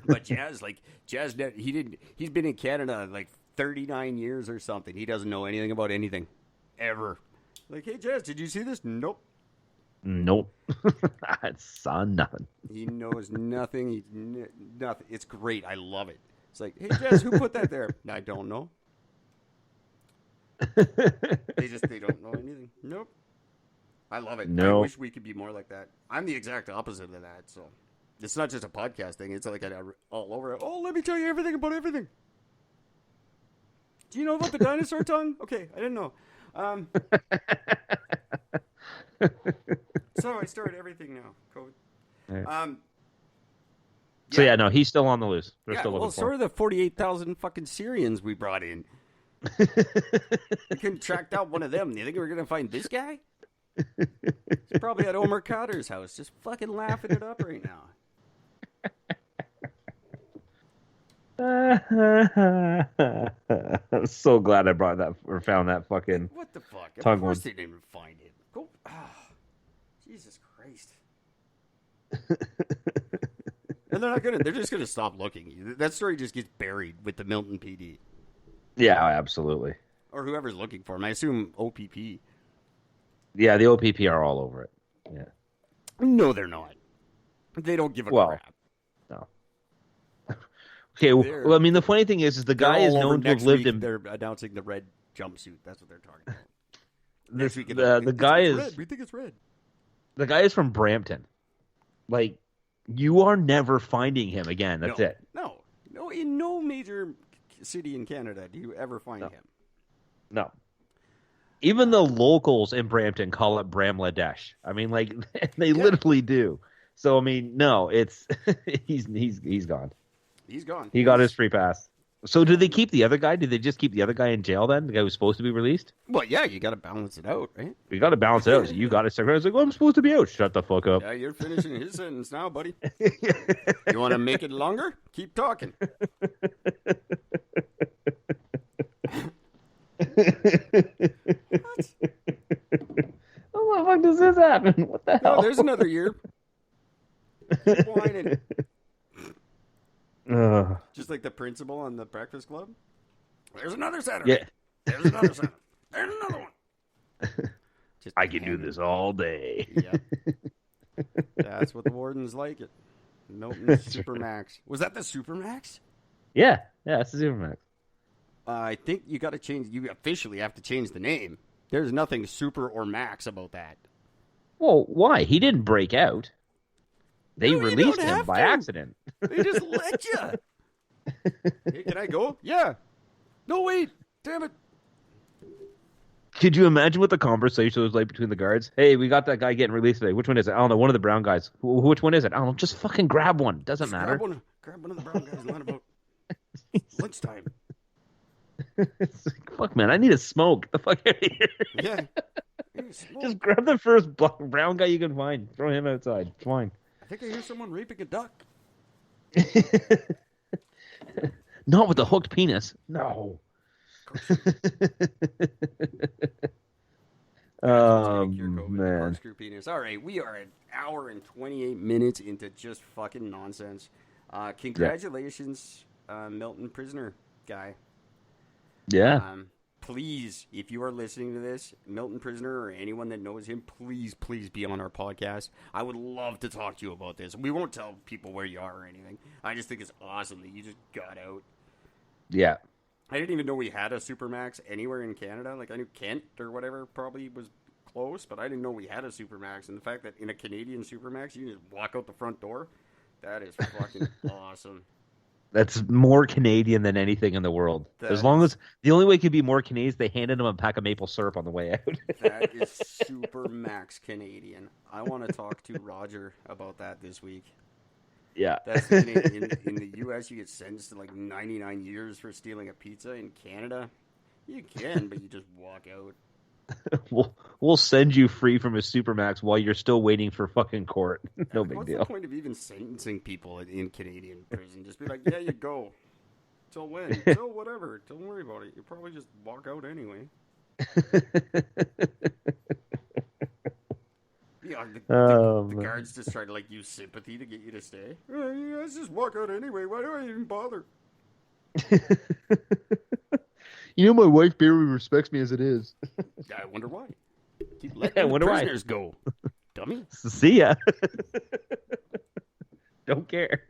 But Jazz, he's been in Canada like 39 years or something. He doesn't know anything about anything ever. Like, hey Jazz, did you see this? Nope. Nope. I saw nothing. He knows nothing. Nothing. It's great. I love it. It's like, hey Jazz, who put that there? I don't know. They don't know anything. Nope. I love it. No. I wish we could be more like that. I'm the exact opposite of that. So it's not just a podcast thing. It's like all over. Oh, let me tell you everything about everything. Do you know about the dinosaur tongue? Okay, I didn't know. So I started everything now. Code. Right. So yeah, no, he's still on the loose. They're still looking for so him. are the 48,000 fucking Syrians we brought in. We couldn't track down one of them. You think we're gonna find this guy? He's probably at Omar Khadr's house, just fucking laughing it up right now. I'm so glad I brought that or found that fucking What the fuck? Of tongue course one. they didn't find it. Go. Jesus Christ. And they're just gonna stop looking. That story just gets buried with the Milton PD. Yeah, absolutely. Or whoever's looking for him. I assume OPP. Yeah, the OPP are all over it. Yeah. No, they're not. They don't give a Well, crap. No. Okay, well, I mean, the funny thing is the guy is known to have lived in. They're announcing the red jumpsuit. That's what they're talking about. This, Next week, the guy is. red. We think it's red. The guy is from Brampton. Like, you are never finding him again. That's it. No. In no major city in Canada do you ever find him. No. Even the locals in Brampton call it Bramladesh. I mean, like, they literally do. So, I mean, no, it's he's gone. He's gone. He got his free pass. So, did they keep the other guy? Did they just keep the other guy in jail then? The guy who was supposed to be released? Well, yeah, you got to balance it out, right? You got to balance it out. So you got to start. I was like, well, I'm supposed to be out. Shut the fuck up. Yeah, you're finishing his sentence now, buddy. You want to make it longer? Keep talking. What? How the fuck does this happen? What the hell? Oh, there's another year. Keep whining. Just like the principal on the Breakfast Club. There's another Saturday. Yeah. There's another Saturday. There's another one. Just I can do this all day. Yeah. That's what the wardens like it. Milton Supermax. Was that the Supermax? Yeah, that's the Supermax. I think you got to change. You officially have to change the name. There's nothing super or max about that. Well, why? He didn't break out. They No, you released don't him have by to. accident. They just let you. Hey, can I go? Yeah. No, wait. Damn it. Could you imagine what the conversation was like between the guards? Hey, we got that guy getting released today. Which one is it? I don't know. One of the brown guys. Which one is it? I don't know. Just fucking grab one. Doesn't Just matter. Grab one of the brown guys. Line about lunchtime. It's like, fuck, man. I need a smoke. Get the fuck out of here. Yeah. Just grab the first brown guy you can find. Throw him outside. It's fine. I think I hear someone raping a duck. Not with a hooked penis. No. Man. Corkscrew penis. All right, we are an hour and 28 minutes into just fucking nonsense. Congratulations, Milton prisoner guy. Yeah. Please, if you are listening to this, Milton prisoner or anyone that knows him, please be on our podcast. I would love to talk to you about this. We won't tell people where you are or anything. I just think it's awesome that you just got out. Yeah. I didn't even know we had a Supermax anywhere in Canada. Like, I knew Kent or whatever probably was close, but I didn't know we had a Supermax. And the fact that in a Canadian Supermax, you can just walk out the front door, That is fucking awesome. That's more Canadian than anything in the world. As long as the only way it could be more Canadian is they handed him a pack of maple syrup on the way out. That is super max Canadian. I want to talk to Roger about that this week. Yeah. That's in the U.S. you get sentenced to like 99 years for stealing a pizza. In Canada, you can, but you just walk out. We'll send you free from a Supermax while you're still waiting for fucking court. No big deal. What's the point of even sentencing people in Canadian prison? Just be like, yeah, you go. Till when? Till whatever. Don't worry about it. You probably just walk out anyway. Yeah, the guards just try to like use sympathy to get you to stay. Let's just walk out anyway. Why do I even bother? You know, my wife barely respects me as it is. I wonder why. Keep letting prisoners go. Dummy. See ya. Don't care.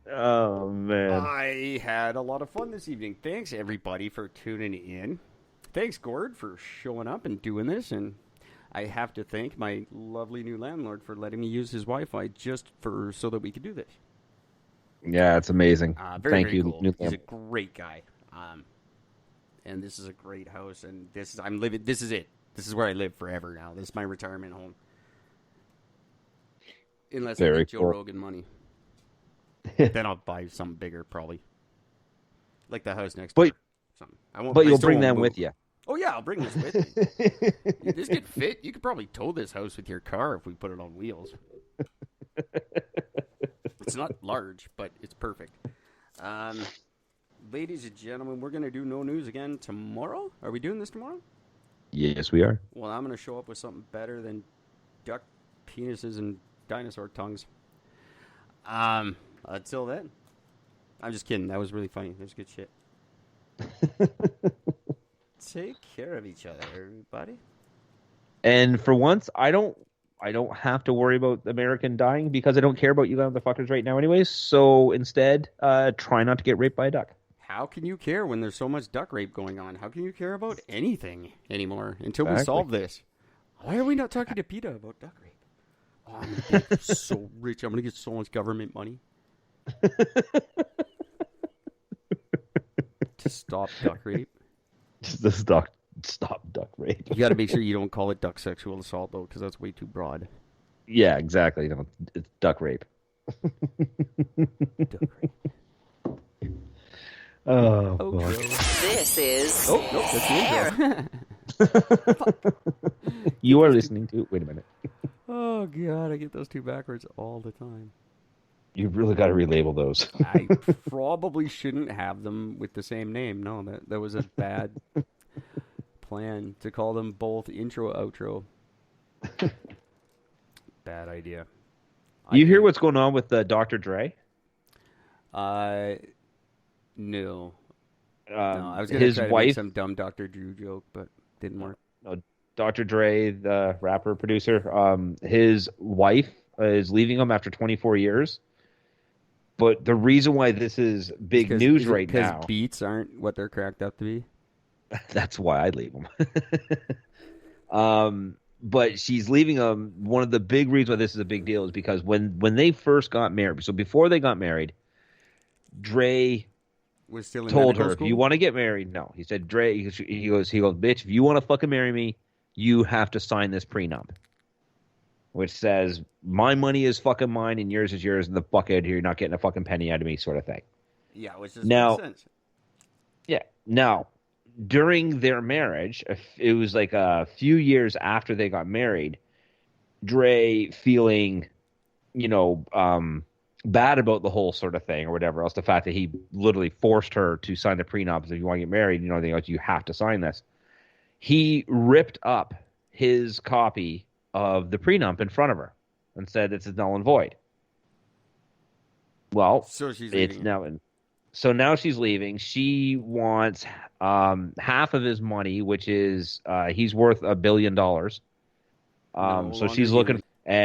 Oh, man. I had a lot of fun this evening. Thanks, everybody, for tuning in. Thanks, Gord, for showing up and doing this. And I have to thank my lovely new landlord for letting me use his Wi-Fi just so that we could do this. Yeah, it's amazing. Thank you. Cool. He's a great guy. And this is a great house. And this is it. This is where I live forever now. This is my retirement home. Unless I get Joe Rogan money. Then I'll buy something bigger, probably. Like the house next door. But you'll bring them with you. Oh, yeah, I'll bring this with me. This could fit. You could probably tow this house with your car if we put it on wheels. It's not large, but it's perfect. Ladies and gentlemen, we're going to do no news again tomorrow. Are we doing this tomorrow? Yes, we are. Well, I'm going to show up with something better than duck penises and dinosaur tongues. Until then, I'm just kidding. That was really funny. That was good shit. Take care of each other, everybody. And for once, I don't have to worry about American dying because I don't care about you motherfuckers right now anyways. So instead, try not to get raped by a duck. How can you care when there's so much duck rape going on? How can you care about anything anymore until we solve this? Why are we not talking to PETA about duck rape? Oh, I'm going to be so rich. I'm going to get so much government money. To stop duck rape. Just to stop duck rape. You got to make sure you don't call it duck sexual assault, though, because that's way too broad. Yeah, exactly. No, it's duck rape. Duck rape. Oh, okay. This is that's the You are listening to... Wait a minute. Oh, God, I get those two backwards all the time. You've really got to relabel those. I probably shouldn't have them with the same name. No, that was a bad plan to call them both intro, outro. Bad idea. You hear what's going on with Dr. Dre? No. No, I was going to try to make some dumb Dr. Drew joke, but didn't work. No, Dr. Dre, the rapper producer, his wife is leaving him after 24 years. But the reason why this is big news right now... Because beats aren't what they're cracked up to be? That's why I leave him. But she's leaving him. One of the big reasons why this is a big deal is because when they first got married, so before they got married, Dre... was still in told her, school? if you want to get married, no. He said, Dre, he goes, bitch, if you want to fucking marry me, you have to sign this prenup. Which says, my money is fucking mine and yours is yours, and the bucket here, you're not getting a fucking penny out of me, sort of thing. Yeah, which doesn't make sense. Yeah. Now, during their marriage, it was like a few years after they got married, Dre feeling, bad about the whole sort of thing or whatever else, the fact that he literally forced her to sign the prenup. If you want to get married, you have to sign this. He ripped up his copy of the prenup in front of her and said it's null and void. Well, so she's it's leaving. So now she's leaving. She wants half of his money, which is he's worth $1 billion. So she's looking, and